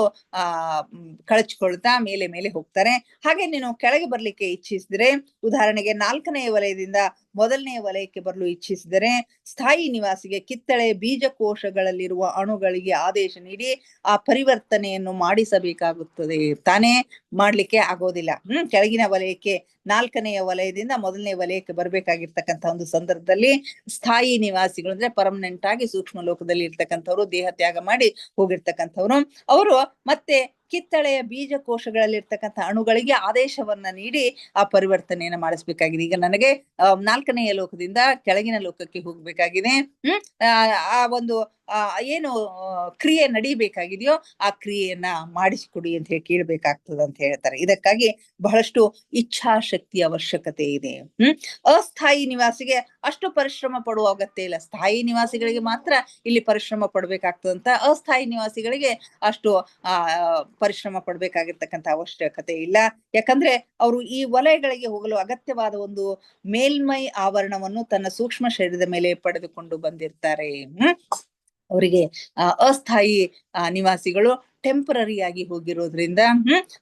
ಕಳಚಿಕೊಳ್ತಾ ಮೇಲೆ ಮೇಲೆ ಹೋಗ್ತಾರೆ. ಹಾಗೆ ನೀನು ಕೆಳಗೆ ಬರ್ಲಿಕ್ಕೆ ಇಚ್ಛಿಸಿದ್ರೆ, ಉದಾಹರಣೆಗೆ 4ನೇ ವಲಯದಿಂದ 1ನೇ ವಲಯಕ್ಕೆ ಬರಲು ಇಚ್ಛಿಸಿದರೆ ಸ್ಥಾಯಿ ನಿವಾಸಿಗೆ ಕಿತ್ತಳೆ ಬೀಜಕೋಶಗಳಲ್ಲಿರುವ ಅಣುಗಳಿಗೆ ಆದೇಶ ನೀಡಿ ಆ ಪರಿವರ್ತನೆಯನ್ನು ಮಾಡಿಸಬೇಕಾಗುತ್ತದೆ. ತಾನೇ ಮಾಡ್ಲಿಕ್ಕೆ ಆಗೋದಿಲ್ಲ. ಕೆಳಗಿನ ವಲಯಕ್ಕೆ 4ನೇ ವಲಯದಿಂದ 1ನೇ ವಲಯಕ್ಕೆ ಬರ್ಬೇಕಾಗಿರ್ತಕ್ಕಂಥ ಒಂದು ಸಂದರ್ಭದಲ್ಲಿ ಸ್ಥಾಯಿ ನಿವಾಸಿಗಳು ಅಂದ್ರೆ ಪರ್ಮನೆಂಟ್ ಆಗಿ ಸೂಕ್ಷ್ಮ ಲೋಕದಲ್ಲಿ ಇರ್ತಕ್ಕಂಥವ್ರು, ದೇಹ ತ್ಯಾಗ ಮಾಡಿ ಹೋಗಿರ್ತಕ್ಕಂಥವ್ರು, ಅವರು ಮತ್ತೆ ಕಿತ್ತಳೆಯ ಬೀಜಕೋಶಗಳಲ್ಲಿರ್ತಕ್ಕಂಥ ಅಣುಗಳಿಗೆ ಆದೇಶವನ್ನ ನೀಡಿ ಆ ಪರಿವರ್ತನೆಯನ್ನ ಮಾಡಿಸ್ಬೇಕಾಗಿದೆ. ಈಗ ನನಗೆ 4ನೇ ಲೋಕದಿಂದ ಕೆಳಗಿನ ಲೋಕಕ್ಕೆ ಹೋಗ್ಬೇಕಾಗಿದೆ. ಆ ಒಂದು ಏನು ಕ್ರಿಯೆ ನಡೀಬೇಕಾಗಿದೆಯೋ ಆ ಕ್ರಿಯೆಯನ್ನ ಮಾಡಿಸಿಕೊಡಿ ಅಂತ ಹೇಳಿ ಕೇಳ್ಬೇಕಾಗ್ತದೆ ಅಂತ ಹೇಳ್ತಾರೆ. ಇದಕ್ಕಾಗಿ ಬಹಳಷ್ಟು ಇಚ್ಛಾಶಕ್ತಿ ಅವಶ್ಯಕತೆ ಇದೆ. ಅಸ್ಥಾಯಿ ನಿವಾಸಿಗೆ ಅಷ್ಟು ಪರಿಶ್ರಮ ಪಡುವ ಅಗತ್ಯ ಇಲ್ಲ. ಸ್ಥಾಯಿ ನಿವಾಸಿಗಳಿಗೆ ಮಾತ್ರ ಇಲ್ಲಿ ಪರಿಶ್ರಮ ಪಡ್ಬೇಕಾಗ್ತದಂತ. ಅಸ್ಥಾಯಿ ನಿವಾಸಿಗಳಿಗೆ ಅಷ್ಟು ಪರಿಶ್ರಮ ಪಡ್ಬೇಕಾಗಿರ್ತಕ್ಕಂಥ ಅವಶ್ಯಕತೆ ಇಲ್ಲ. ಯಾಕಂದ್ರೆ ಅವರು ಈ ವಲಯಗಳಿಗೆ ಹೋಗಲು ಅಗತ್ಯವಾದ ಒಂದು ಮೇಲ್ಮೈ ಆವರಣವನ್ನು ತನ್ನ ಸೂಕ್ಷ್ಮ ಶರೀರದ ಮೇಲೆ ಪಡೆದುಕೊಂಡು ಬಂದಿರ್ತಾರೆ. ಅವರಿಗೆ ಅಸ್ಥಾಯಿ ನಿವಾಸಿಗಳು ಟೆಂಪರರಿ ಆಗಿ ಹೋಗಿರೋದ್ರಿಂದ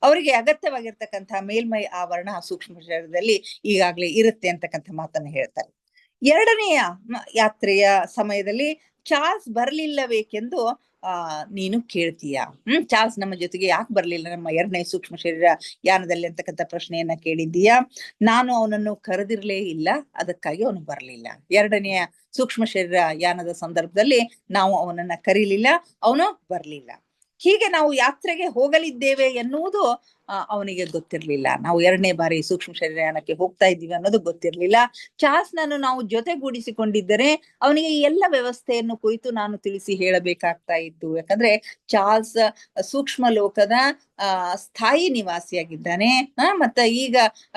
ಅವರಿಗೆ ಅಗತ್ಯವಾಗಿರ್ತಕ್ಕಂಥ ಮೇಲ್ಮೈ ಆವರಣ ಸೂಕ್ಷ್ಮ ಶರೀರದಲ್ಲಿ ಈಗಾಗ್ಲೇ ಇರುತ್ತೆ ಅಂತಕ್ಕಂಥ ಮಾತನ್ನ ಹೇಳ್ತಾರೆ. 2ನೆಯ ಯಾತ್ರೆಯ ಸಮಯದಲ್ಲಿ ಚಾರ್ಲ್ಸ್ ಬರ್ಲಿಲ್ಲಬೇಕೆಂದು ನೀನು ಕೇಳ್ತೀಯ. ಚಾರ್ಲ್ಸ್ ನಮ್ಮ ಜೊತೆಗೆ ಯಾಕೆ ಬರ್ಲಿಲ್ಲ ನಮ್ಮ 2ನೇ ಸೂಕ್ಷ್ಮ ಶರೀರ ಯಾನದಲ್ಲಿ ಅಂತಕ್ಕಂಥ ಪ್ರಶ್ನೆಯನ್ನ ಕೇಳಿದ್ದೀಯಾ. ನಾನು ಅವನನ್ನು ಕರೆದಿರ್ಲೇ ಇಲ್ಲ, ಅದಕ್ಕಾಗಿ ಅವನು ಬರ್ಲಿಲ್ಲ. 2ನೆಯ ಸೂಕ್ಷ್ಮ ಶರೀರ ಯಾನದ ಸಂದರ್ಭದಲ್ಲಿ ನಾವು ಅವನನ್ನ ಕರೀಲಿಲ್ಲ, ಅವನು ಬರ್ಲಿಲ್ಲ. ಹೀಗೆ ನಾವು ಯಾತ್ರೆಗೆ ಹೋಗಲಿದ್ದೇವೆ ಎನ್ನುವುದು ಅವನಿಗೆ ಗೊತ್ತಿರ್ಲಿಲ್ಲ. ನಾವು 2ನೇ ಬಾರಿ ಸೂಕ್ಷ್ಮ ಶರೀರಯಾನಕ್ಕೆ ಹೋಗ್ತಾ ಇದ್ದೀವಿ ಅನ್ನೋದು ಗೊತ್ತಿರ್ಲಿಲ್ಲ. ಚಾರ್ಲ್ಸ್ ನಾನು ನಾವು ಜೊತೆಗೂಡಿಸಿಕೊಂಡಿದ್ದರೆ ಅವನಿಗೆ ಈ ಎಲ್ಲ ವ್ಯವಸ್ಥೆಯನ್ನು ಕುರಿತು ನಾನು ತಿಳಿಸಿ ಹೇಳಬೇಕಾಗ್ತಾ ಇತ್ತು. ಯಾಕಂದ್ರೆ ಚಾರ್ಲ್ಸ್ ಸೂಕ್ಷ್ಮ ಲೋಕದ ಸ್ಥಾಯಿ ನಿವಾಸಿಯಾಗಿದ್ದಾನೆ. ಮತ್ತೆ ಈಗ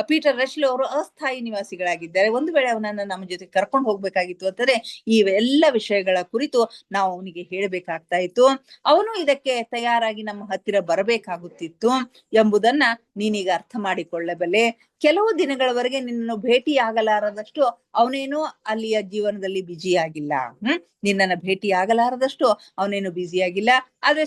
ಪೀಟರ್ ರಶ್ಲಿ ಅವರು ಅಸ್ಥಾಯಿ ನಿವಾಸಿಗಳಾಗಿದ್ದಾರೆ. ಒಂದು ವೇಳೆ ಅವನನ್ನ ನಮ್ಮ ಜೊತೆ ಕರ್ಕೊಂಡು ಹೋಗ್ಬೇಕಾಗಿತ್ತು ಅಂತಂದ್ರೆ ಈ ಎಲ್ಲ ವಿಷಯಗಳ ಕುರಿತು ನಾವು ಅವನಿಗೆ ಹೇಳಬೇಕಾಗ್ತಾ ಇತ್ತು. ಅವನು ಇದಕ್ಕೆ ತಯಾರಾಗಿ ನಮ್ಮ ಹತ್ತಿರ ಬರಬೇಕಾಗುತ್ತಿತ್ತು ಎಂಬುದನ್ನ ನೀನೀಗ ಅರ್ಥ ಮಾಡಿಕೊಳ್ಳಬಲ್ಲೆ. ಕೆಲವು ದಿನಗಳವರೆಗೆ ನಿನ್ನನ್ನು ಭೇಟಿ ಆಗಲಾರದಷ್ಟು ಅವನೇನು ಅಲ್ಲಿಯ ಜೀವನದಲ್ಲಿ ಬ್ಯುಸಿಯಾಗಿಲ್ಲ. ನಿನ್ನನ್ನು ಭೇಟಿ ಆಗಲಾರದಷ್ಟು ಅವನೇನು ಬ್ಯುಸಿಯಾಗಿಲ್ಲ. ಆದ್ರೆ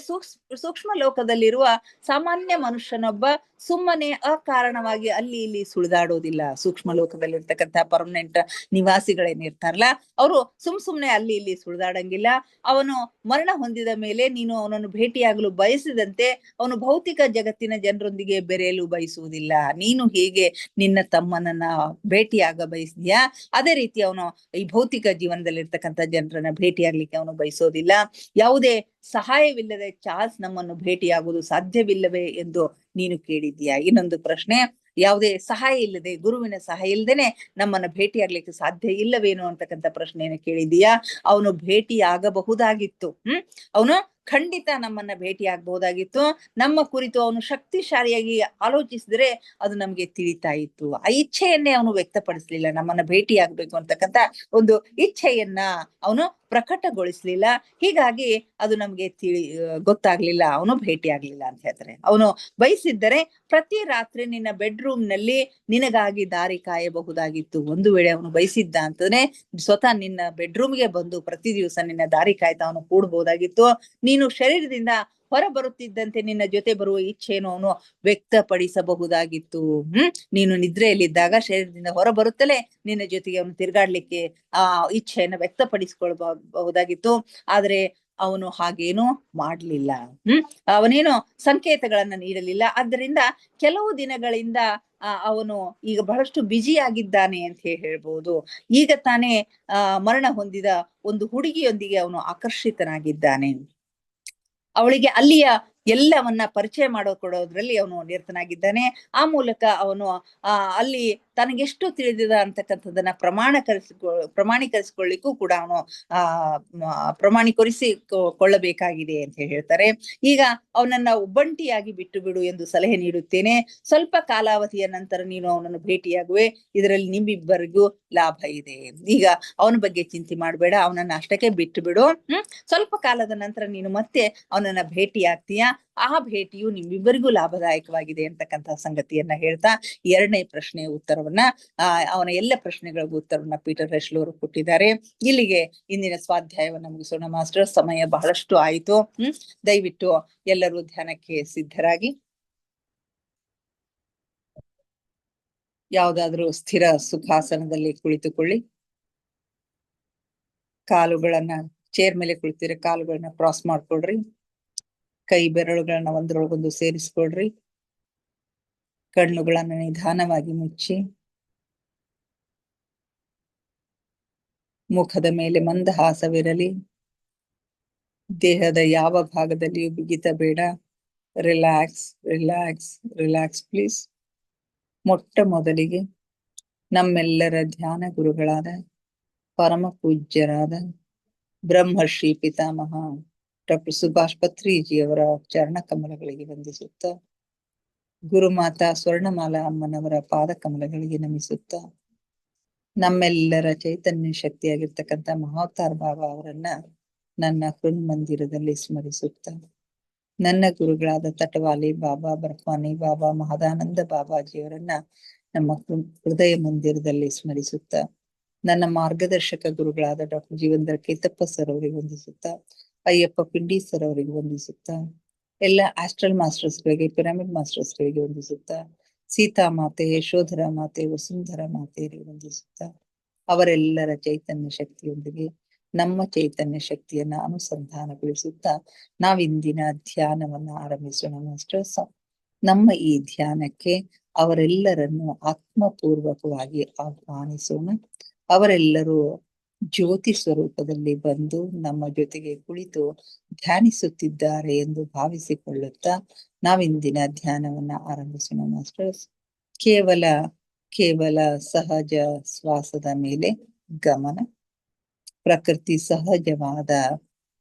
ಸೂಕ್ಷ್ಮ ಲೋಕದಲ್ಲಿರುವ ಸಾಮಾನ್ಯ ಮನುಷ್ಯನೊಬ್ಬ ಸುಮ್ಮನೆ ಅಕಾರಣವಾಗಿ ಅಲ್ಲಿ ಇಲ್ಲಿ ಸುಳಿದಾಡೋದಿಲ್ಲ. ಸೂಕ್ಷ್ಮ ಲೋಕದಲ್ಲಿರ್ತಕ್ಕಂಥ ಪರ್ಮನೆಂಟ್ ನಿವಾಸಿಗಳೇನಿರ್ತಾರಲ್ಲ ಅವರು ಸುಮ್ನೆ ಅಲ್ಲಿ ಇಲ್ಲಿ ಸುಳಿದಾಡಂಗಿಲ್ಲ. ಅವನು ಮರಣ ಹೊಂದಿದ ಮೇಲೆ ನೀನು ಅವನನ್ನು ಭೇಟಿಯಾಗಲು ಬಯಸಿದಂತೆ ಅವನು ಭೌತಿಕ ಜಗತ್ತಿನ ಜನರೊಂದಿಗೆ ಬೆರೆಯಲು ಮೇಲೂ ಬಯಸುವುದಿಲ್ಲ. ನೀನು ಹೇಗೆ ನಿನ್ನ ತಮ್ಮನನ್ನ ಭೇಟಿಯಾಗ ಬಯಸಿದ್ಯಾ, ಅದೇ ರೀತಿ ಅವನು ಈ ಭೌತಿಕ ಜೀವನದಲ್ಲಿರ್ತಕ್ಕಂಥ ಜನರನ್ನ ಭೇಟಿಯಾಗ್ಲಿಕ್ಕೆ ಅವನು ಬಯಸೋದಿಲ್ಲ. ಯಾವುದೇ ಸಹಾಯವಿಲ್ಲದೆ ಚಾರ್ಲ್ಸ್ ನಮ್ಮನ್ನು ಭೇಟಿಯಾಗುವುದು ಸಾಧ್ಯವಿಲ್ಲವೇ ಎಂದು ನೀನು ಕೇಳಿದ್ಯಾ. ಇನ್ನೊಂದು ಪ್ರಶ್ನೆ, ಯಾವುದೇ ಸಹಾಯ ಇಲ್ಲದೆ, ಗುರುವಿನ ಸಹಾಯ ಇಲ್ಲದೇನೆ ನಮ್ಮನ್ನ ಭೇಟಿಯಾಗ್ಲಿಕ್ಕೆ ಸಾಧ್ಯ ಇಲ್ಲವೇನೋ ಅಂತಕ್ಕಂಥ ಪ್ರಶ್ನೆಯನ್ನು ಕೇಳಿದೀಯಾ. ಅವನು ಭೇಟಿ ಆಗಬಹುದಾಗಿತ್ತು. ಅವನು ಖಂಡಿತ ನಮ್ಮನ್ನ ಭೇಟಿ ಆಗ್ಬಹುದಾಗಿತ್ತು. ನಮ್ಮ ಕುರಿತು ಅವನು ಶಕ್ತಿಶಾಲಿಯಾಗಿ ಆಲೋಚಿಸಿದ್ರೆ ಅದು ನಮ್ಗೆ ತಿಳಿತಾ ಇತ್ತು. ಆ ಇಚ್ಛೆಯನ್ನೇ ಅವನು ವ್ಯಕ್ತಪಡಿಸ್ಲಿಲ್ಲ. ನಮ್ಮನ್ನ ಭೇಟಿ ಆಗ್ಬೇಕು ಅಂತಕ್ಕಂಥ ಒಂದು ಇಚ್ಛೆಯನ್ನ ಅವನು ಪ್ರಕಟಗೊಳಿಸ್ಲಿಲ್ಲ. ಹೀಗಾಗಿ ಅದು ನಮ್ಗೆ ಗೊತ್ತಾಗ್ಲಿಲ್ಲ, ಅವನು ಭೇಟಿ ಆಗ್ಲಿಲ್ಲ ಅಂತ ಹೇಳ್ತಾರೆ. ಅವನು ಬಯಸಿದ್ದರೆ ಪ್ರತಿ ರಾತ್ರಿ ನಿನ್ನ ಬೆಡ್ರೂಮ್ ನಲ್ಲಿ ನಿನಗಾಗಿ ದಾರಿ ಕಾಯಬಹುದಾಗಿತ್ತು. ಒಂದು ವೇಳೆ ಅವನು ಬಯಸಿದ್ದ ಅಂತಂದ್ರೆ ಸ್ವತಃ ನಿನ್ನ ಬೆಡ್ರೂಮ್ಗೆ ಬಂದು ಪ್ರತಿ ದಿವಸ ನಿನ್ನ ದಾರಿ ಕಾಯ್ತಾ ಅವನು ಕೂಡ್ಬಹುದಾಗಿತ್ತು. ನೀನು ಶರೀರದಿಂದ ಹೊರ ಬರುತ್ತಿದ್ದಂತೆ ನಿನ್ನ ಜೊತೆ ಬರುವ ಇಚ್ಛೆಯನ್ನು ಅವನು ವ್ಯಕ್ತಪಡಿಸಬಹುದಾಗಿತ್ತು. ನೀನು ನಿದ್ರೆಯಲ್ಲಿದ್ದಾಗ ಶರೀರದಿಂದ ಹೊರ ಬರುತ್ತಲೇ ನಿನ್ನ ಜೊತೆಗೆ ಅವನು ತಿರುಗಾಡ್ಲಿಕ್ಕೆ ಆ ಇಚ್ಛೆಯನ್ನು ವ್ಯಕ್ತಪಡಿಸಿಕೊಳ್ಳಬಹುದಾಗಿತ್ತು. ಆದ್ರೆ ಅವನು ಹಾಗೇನು ಮಾಡ್ಲಿಲ್ಲ. ಅವನೇನು ಸಂಕೇತಗಳನ್ನ ನೀಡಲಿಲ್ಲ. ಆದ್ದರಿಂದ ಕೆಲವು ದಿನಗಳಿಂದ ಅವನು ಈಗ ಬಹಳಷ್ಟು ಬ್ಯುಸಿ ಆಗಿದ್ದಾನೆ ಅಂತ ಹೇಳ್ಬಹುದು. ಈಗ ತಾನೇ ಮರಣ ಹೊಂದಿದ ಒಂದು ಹುಡುಗಿಯೊಂದಿಗೆ ಅವನು ಆಕರ್ಷಿತನಾಗಿದ್ದಾನೆ. ಅವಳಿಗೆ ಅಲ್ಲಿಯ ಎಲ್ಲವನ್ನ ಪರಿಚಯ ಮಾಡಿಕೊಡೋದ್ರಲ್ಲಿ ಅವನು ನಿರತನಾಗಿದ್ದಾನೆ. ಆ ಮೂಲಕ ಅವನು ಅಲ್ಲಿ ತನಗೆಷ್ಟು ತಿಳಿದಿದ ಅಂತಕ್ಕಂಥದ್ದನ್ನ ಪ್ರಮಾಣೀಕರಿಸಿಕೊಳ್ಳಿಕ್ಕೂ ಕೂಡ ಅವನು ಪ್ರಮಾಣೀಕರಿಸಿಕೊಳ್ಳಬೇಕಾಗಿದೆ ಅಂತ ಹೇಳ್ತಾರೆ. ಈಗ ಅವನನ್ನ ಒಬ್ಬಂಟಿಯಾಗಿ ಬಿಟ್ಟು ಬಿಡು ಎಂದು ಸಲಹೆ ನೀಡುತ್ತೇನೆ. ಸ್ವಲ್ಪ ಕಾಲಾವಧಿಯ ನಂತರ ನೀನು ಅವನನ್ನು ಭೇಟಿಯಾಗುವೆ. ಇದರಲ್ಲಿ ನಿಮ್ಮಿಬ್ಬರಿಗೂ ಲಾಭ ಇದೆ. ಈಗ ಅವನ ಬಗ್ಗೆ ಚಿಂತೆ ಮಾಡಬೇಡ, ಅವನನ್ನ ಅಷ್ಟಕ್ಕೆ ಬಿಟ್ಟು ಬಿಡು. ಸ್ವಲ್ಪ ಕಾಲದ ನಂತರ ನೀನು ಮತ್ತೆ ಅವನನ್ನ ಭೇಟಿ ಆಗ್ತೀಯ. ಆ ಭೇಟಿಯು ನಿಮ್ಮಿಬ್ಬರಿಗೂ ಲಾಭದಾಯಕವಾಗಿದೆ ಅಂತಕ್ಕಂಥ ಸಂಗತಿಯನ್ನ ಹೇಳ್ತಾ ಎರಡನೇ ಪ್ರಶ್ನೆಯ ಉತ್ತರವನ್ನ ಅವನ ಎಲ್ಲ ಪ್ರಶ್ನೆಗಳಿಗೂ ಉತ್ತರವನ್ನ ಪೀಟರ್ ಹೆಶ್ಲ್ ಅವರು ಕೊಟ್ಟಿದ್ದಾರೆ. ಇಲ್ಲಿಗೆ ಇಂದಿನ ಸ್ವಾಧ್ಯಾಯವನ್ನ ಮುಗಿಸೋಣ ಮಾಸ್ಟರ್. ಸಮಯ ಬಹಳಷ್ಟು ಆಯಿತು. ದಯವಿಟ್ಟು ಎಲ್ಲರೂ ಧ್ಯಾನಕ್ಕೆ ಸಿದ್ಧರಾಗಿ ಯಾವುದಾದ್ರೂ ಸ್ಥಿರ ಸುಖಾಸನದಲ್ಲಿ ಕುಳಿತುಕೊಳ್ಳಿ. ಕಾಲುಗಳನ್ನ ಚೇರ್ ಮೇಲೆ ಕುಳಿತಿದ್ರೆ ಕಾಲುಗಳನ್ನ ಕ್ರಾಸ್ ಮಾಡ್ಕೊಳ್ರಿ. ಕೈ ಬೆರಳುಗಳನ್ನ ಒಂದ್ರೊಳಗೊಂದು ಸೇರಿಸ್ಕೊಳ್ರಿ. ಕಣ್ಣುಗಳನ್ನ ನಿಧಾನವಾಗಿ ಮುಚ್ಚಿ ಮುಖದ ಮೇಲೆ ಮಂದಹಾಸವಿರಲಿ. ದೇಹದ ಯಾವ ಭಾಗದಲ್ಲಿಯೂ ಬಿಗಿತ ಬೇಡ. Relax relax relax please. ಮೊಟ್ಟ ಮೊದಲಿಗೆ ನಮ್ಮೆಲ್ಲರ ಧ್ಯಾನ ಗುರುಗಳಾದ ಪರಮ ಪೂಜ್ಯರಾದ ಬ್ರಹ್ಮರ್ಷಿ ಪಿತಾಮಹ ಡಾಕ್ಟರ್ ಸುಭಾಷ್ ಪತ್ರಿಜಿಯವರ ಚರಣ ಕಮಲಗಳಿಗೆ ವಂದಿಸುತ್ತ, ಗುರುಮಾತಾ ಸ್ವರ್ಣಮಾಲಾ ಅಮ್ಮನವರ ಪಾದ ಕಮಲಗಳಿಗೆ ನಮಿಸುತ್ತ, ನಮ್ಮೆಲ್ಲರ ಚೈತನ್ಯ ಶಕ್ತಿಯಾಗಿರ್ತಕ್ಕಂಥ ಮಹಾವತಾರ್ ಬಾಬಾ ಅವರನ್ನ ನನ್ನ ಹೃನ್ಮಂದಿರದಲ್ಲಿ ಸ್ಮರಿಸುತ್ತ, ನನ್ನ ಗುರುಗಳಾದ ತಟವಾಲಿ ಬಾಬಾ, ಬರ್ಫಾನಿ ಬಾಬಾ, ಮಹದಾನಂದ ಬಾಬಾಜಿಯವರನ್ನ ನಮ್ಮ ಹೃದಯ ಮಂದಿರದಲ್ಲಿ ಸ್ಮರಿಸುತ್ತ, ನನ್ನ ಮಾರ್ಗದರ್ಶಕ ಗುರುಗಳಾದ ಡಾಕ್ಟರ್ ಜೀವಂದರ್ ಕೇತಪ್ಪ ಸರ್ ಅವರಿಗೆ ವಂದಿಸುತ್ತ, ಅಯ್ಯಪ್ಪ ಪಿಂಡಿ ಸರ್ ಅವರಿಗೆ ವಂದಿಸುತ್ತ, ಎಲ್ಲ ಆಸ್ಟ್ರಲ್ ಮಾಸ್ಟರ್ಸ್ ಗಳಿಗೆ, ಪಿರಮಿಡ್ ಮಾಸ್ಟರ್ಸ್ ಗಳಿಗೆ ವಂದಿಸುತ್ತ, ಸೀತಾ ಮಾತೆ, ಯಶೋಧರ ಮಾತೆ, ವಸುಂಧರ ಮಾತೆಯರಿಗೆ ವಂದಿಸುತ್ತ, ಅವರೆಲ್ಲರ ಚೈತನ್ಯ ಶಕ್ತಿಯೊಂದಿಗೆ ನಮ್ಮ ಚೈತನ್ಯ ಶಕ್ತಿಯನ್ನ ಅನುಸಂಧಾನಗೊಳಿಸುತ್ತಾ ನಾವಿಂದಿನ ಧ್ಯಾನವನ್ನ ಆರಂಭಿಸೋಣ ಮಾಸ್ಟರ್ಸ್. ನಮ್ಮ ಈ ಧ್ಯಾನಕ್ಕೆ ಅವರೆಲ್ಲರನ್ನು ಆತ್ಮಪೂರ್ವಕವಾಗಿ ಆಹ್ವಾನಿಸೋಣ. ಅವರೆಲ್ಲರೂ ಜ್ಯೋತಿ ಸ್ವರೂಪದಲ್ಲಿ ಬಂದು ನಮ್ಮ ಜೊತೆಗೆ ಕುಳಿತು ಧ್ಯಾನಿಸುತ್ತಿದ್ದಾರೆ ಎಂದು ಭಾವಿಸಿಕೊಳ್ಳುತ್ತಾ ನಾವಿಂದಿನ ಧ್ಯಾನವನ್ನ ಆರಂಭಿಸೋಣ ಮಾಸ್ಟರ್ಸ್. ಕೇವಲ ಸಹಜ ಶ್ವಾಸದ ಮೇಲೆ ಗಮನ. ಪ್ರಕೃತಿ ಸಹಜವಾದ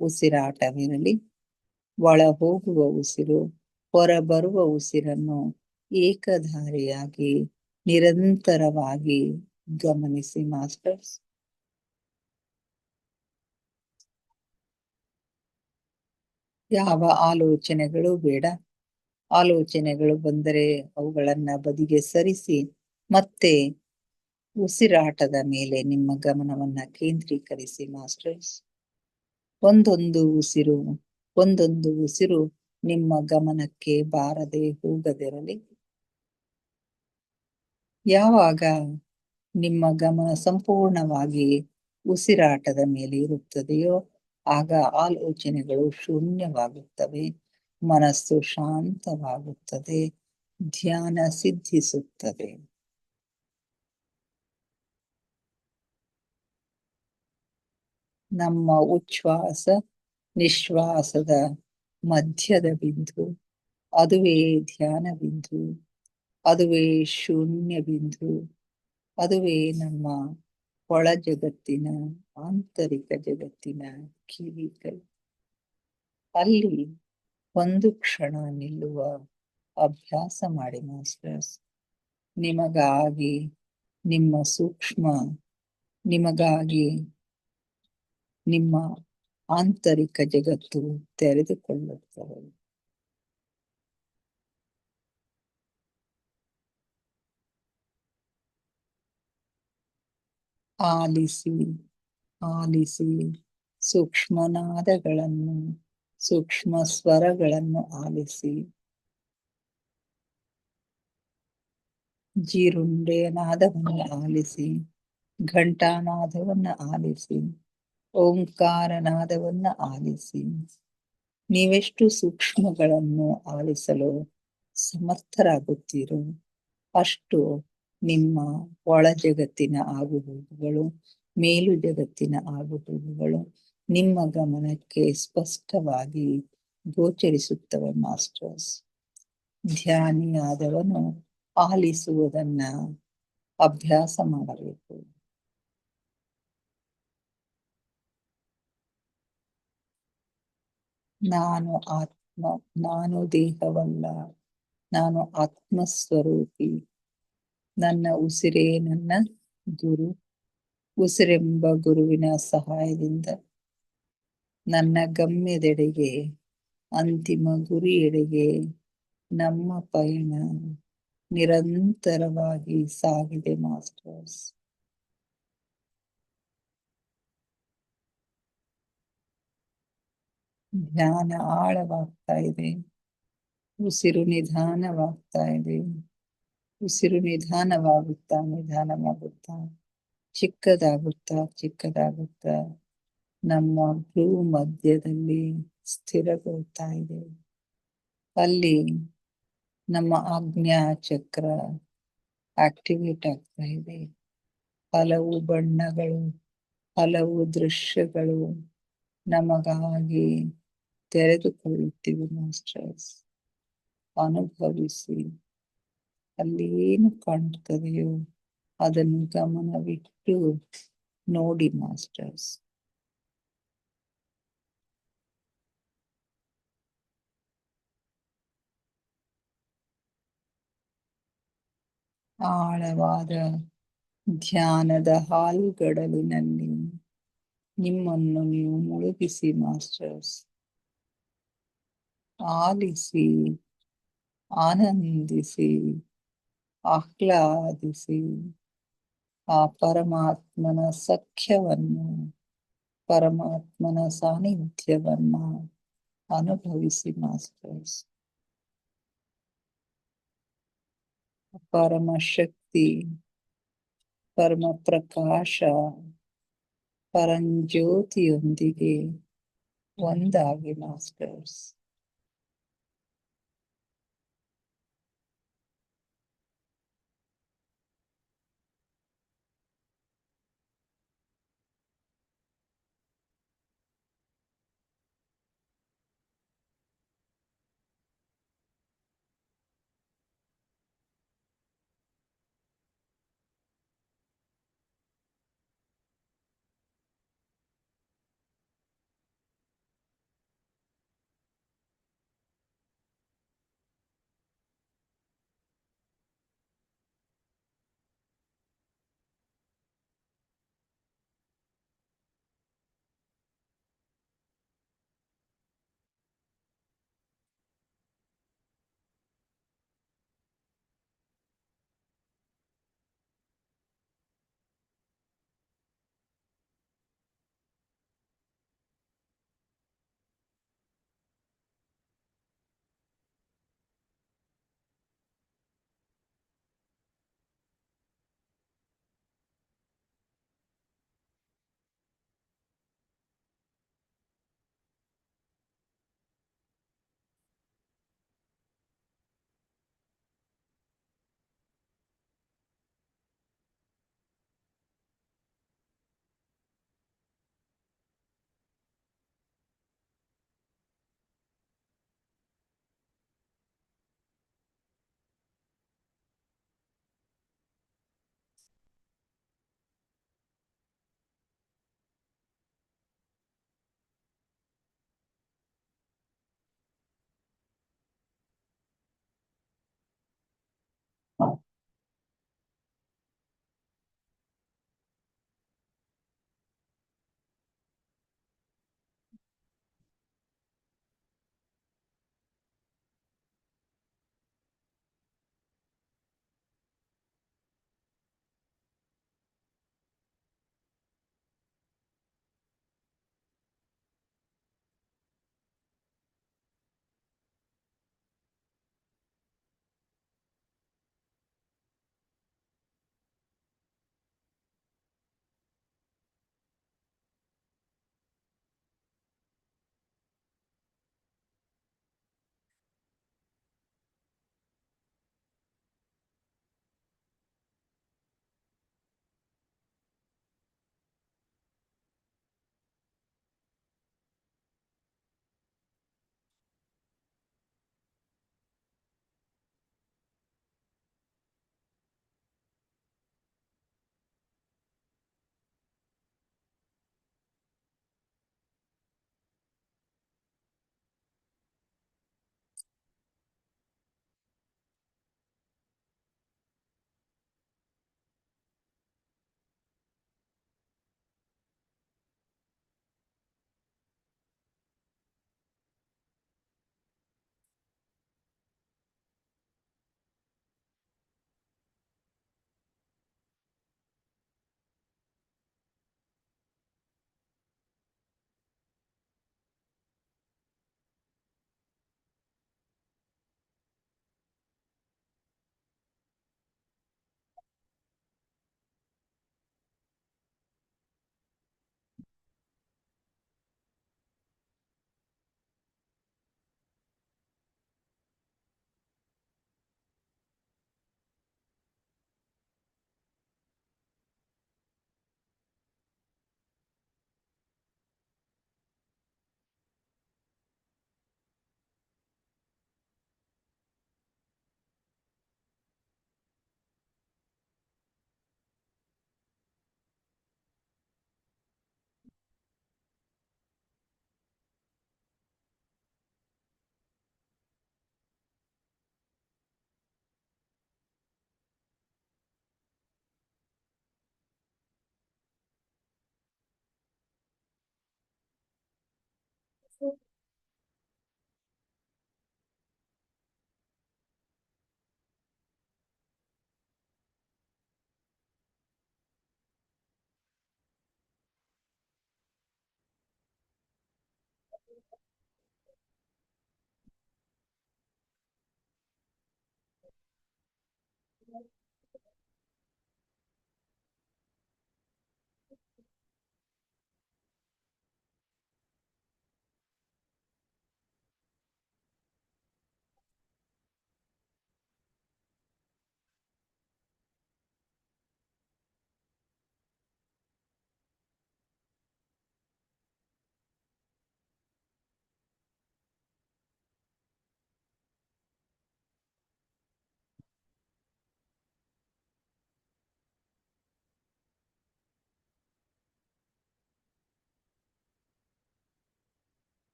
ಉಸಿರಾಟವಿರಲಿ. ಒಳ ಹೋಗುವ ಉಸಿರು, ಹೊರ ಬರುವ ಉಸಿರನ್ನು ಏಕಧಾರಿಯಾಗಿ ನಿರಂತರವಾಗಿ ಗಮನಿಸಿ ಮಾಸ್ಟರ್ಸ್. ಯಾವ ಆಲೋಚನೆಗಳು ಬೇಡ. ಆಲೋಚನೆಗಳು ಬಂದರೆ ಅವುಗಳನ್ನ ಬದಿಗೆ ಸರಿಸಿ ಮತ್ತೆ ಉಸಿರಾಟದ ಮೇಲೆ ನಿಮ್ಮ ಗಮನವನ್ನ ಕೇಂದ್ರೀಕರಿಸಿ ಮಾಸ್ಟರ್ಸ್. ಒಂದೊಂದು ಉಸಿರು ನಿಮ್ಮ ಗಮನಕ್ಕೆ ಬಾರದೆ ಹೋಗದಿರಲಿ. ಯಾವಾಗ ನಿಮ್ಮ ಗಮನ ಸಂಪೂರ್ಣವಾಗಿ ಉಸಿರಾಟದ ಮೇಲೆ ಇರುತ್ತದೆಯೋ ಆಗ ಆಲೋಚನೆಗಳು ಶೂನ್ಯವಾಗುತ್ತವೆ, ಮನಸ್ಸು ಶಾಂತವಾಗುತ್ತದೆ, ಧ್ಯಾನ ಸಿದ್ಧಿಸುತ್ತದೆ. ನಮ್ಮ ಉಚ್ಛ್ವಾಸ ನಿಶ್ವಾಸದ ಮಧ್ಯದ ಬಿಂದು, ಅದುವೇ ಧ್ಯಾನ ಬಿಂದು, ಅದುವೇ ಶೂನ್ಯ ಬಿಂದು, ಅದುವೇ ನಮ್ಮ ಒಳ ಜಗತ್ತಿನ ಆಂತರಿಕ ಜಗತ್ತಿನ ಕಿವಿಗಳು. ಅಲ್ಲಿ ಒಂದು ಕ್ಷಣ ನಿಲ್ಲುವ ಅಭ್ಯಾಸ ಮಾಡಿ ಮಾಸ್ಟರ್ಸ್. ನಿಮಗಾಗಿ ನಿಮ್ಮ ಸೂಕ್ಷ್ಮ, ನಿಮಗಾಗಿ ನಿಮ್ಮ ಆಂತರಿಕ ಜಗತ್ತು ತೆರೆದುಕೊಳ್ಳುತ್ತದೆ. ಆಲಿಸಿ ಆಲಿಸಿ ಸೂಕ್ಷ್ಮನಾದಗಳನ್ನು, ಸೂಕ್ಷ್ಮ ಸ್ವರಗಳನ್ನು ಆಲಿಸಿ. ಜೀರುಂಡೆಯ ನಾದವನ್ನು ಆಲಿಸಿ, ಘಂಟಾನಾದವನ್ನು ಆಲಿಸಿ, ಓಂಕಾರನಾದವನ್ನು ಆಲಿಸಿ. ನೀವೆಷ್ಟು ಸೂಕ್ಷ್ಮಗಳನ್ನು ಆಲಿಸಲು ಸಮರ್ಥರಾಗುತ್ತೀರೋ ಅಷ್ಟು ನಿಮ್ಮ ಒಳ ಜಗತ್ತಿನ ಆಗುಹೋಗುಗಳು, ಮೇಲು ಜಗತ್ತಿನ ಆಗುಹೋಗುಗಳು ನಿಮ್ಮ ಗಮನಕ್ಕೆ ಸ್ಪಷ್ಟವಾಗಿ ಗೋಚರಿಸುತ್ತವೆ ಮಾಸ್ಟರ್ಸ್. ಧ್ಯಾನಿಯಾದವನು ಆಲಿಸುವುದನ್ನ ಅಭ್ಯಾಸ ಮಾಡಬೇಕು. ನಾನು ಆತ್ಮ, ನಾನು ದೇಹವಲ್ಲ, ನಾನು ಆತ್ಮಸ್ವರೂಪಿ. ನನ್ನ ಉಸಿರೇ ನನ್ನ ಗುರು. ಉಸಿರೆಂಬ ಗುರುವಿನ ಸಹಾಯದಿಂದ ನನ್ನ ಗಮ್ಯದೆಡೆಗೆ, ಅಂತಿಮ ಗುರಿಯೆಡೆಗೆ ನಮ್ಮ ಪಯಣ ನಿರಂತರವಾಗಿ ಸಾಗಿದೆ ಮಾಸ್ಟರ್ಸ್. ಧ್ಯಾನ ಆಳವಾಗ್ತಾ ಇದೆ, ಉಸಿರು ನಿಧಾನವಾಗ್ತಾ ಇದೆ. ಉಸಿರು ನಿಧಾನವಾಗುತ್ತಾ ನಿಧಾನವಾಗುತ್ತಾ ಚಿಕ್ಕದಾಗುತ್ತಾ ಚಿಕ್ಕದಾಗುತ್ತಾ ನಮ್ಮ ಭ್ರೂ ಮಧ್ಯದಲ್ಲಿ ಸ್ಥಿರಗೊಳ್ತಾ ಇದೆ. ಅಲ್ಲಿ ನಮ್ಮ ಆಜ್ಞಾ ಚಕ್ರ ಆಕ್ಟಿವೇಟ್ ಆಗ್ತಾ ಇದೆ. ಹಲವು ಬಣ್ಣಗಳು, ಹಲವು ದೃಶ್ಯಗಳು ನಮಗಾಗಿ ತೆರೆದುಕೊಳ್ಳುತ್ತಿವೆ ಮಾಸ್ಟರ್ಸ್. ಅನುಭವಿಸಿ. ಅಲ್ಲಿ ಏನು ಕಾಣ್ತದೆಯೋ ಅದನ್ನು ಗಮನವಿಟ್ಟು ನೋಡಿ ಮಾಸ್ಟರ್ಸ್. ಆಳವಾದ ಧ್ಯಾನದ ಹಾಲ್ಗಡಲಿನಲ್ಲಿ ನಿಮ್ಮನ್ನು ನೀವು ಮುಳುಗಿಸಿ ಮಾಸ್ಟರ್ಸ್. ಆಲಿಸಿ, ಆನಂದಿಸಿ, ಆಹ್ಲಾದಿಸಿ ಆ ಪರಮಾತ್ಮನ ಸಖ್ಯವನ್ನು, ಪರಮಾತ್ಮನ ಸಾನ್ನಿಧ್ಯವನ್ನ ಅನುಭವಿಸಿ ಮಾಸ್ಟರ್ಸ್. ಪರಮ ಶಕ್ತಿ, ಪರಮ ಪ್ರಕಾಶ, ಪರಂಜ್ಯೋತಿಯೊಂದಿಗೆ ಒಂದಾಗಿ ಮಾಸ್ಟರ್ಸ್.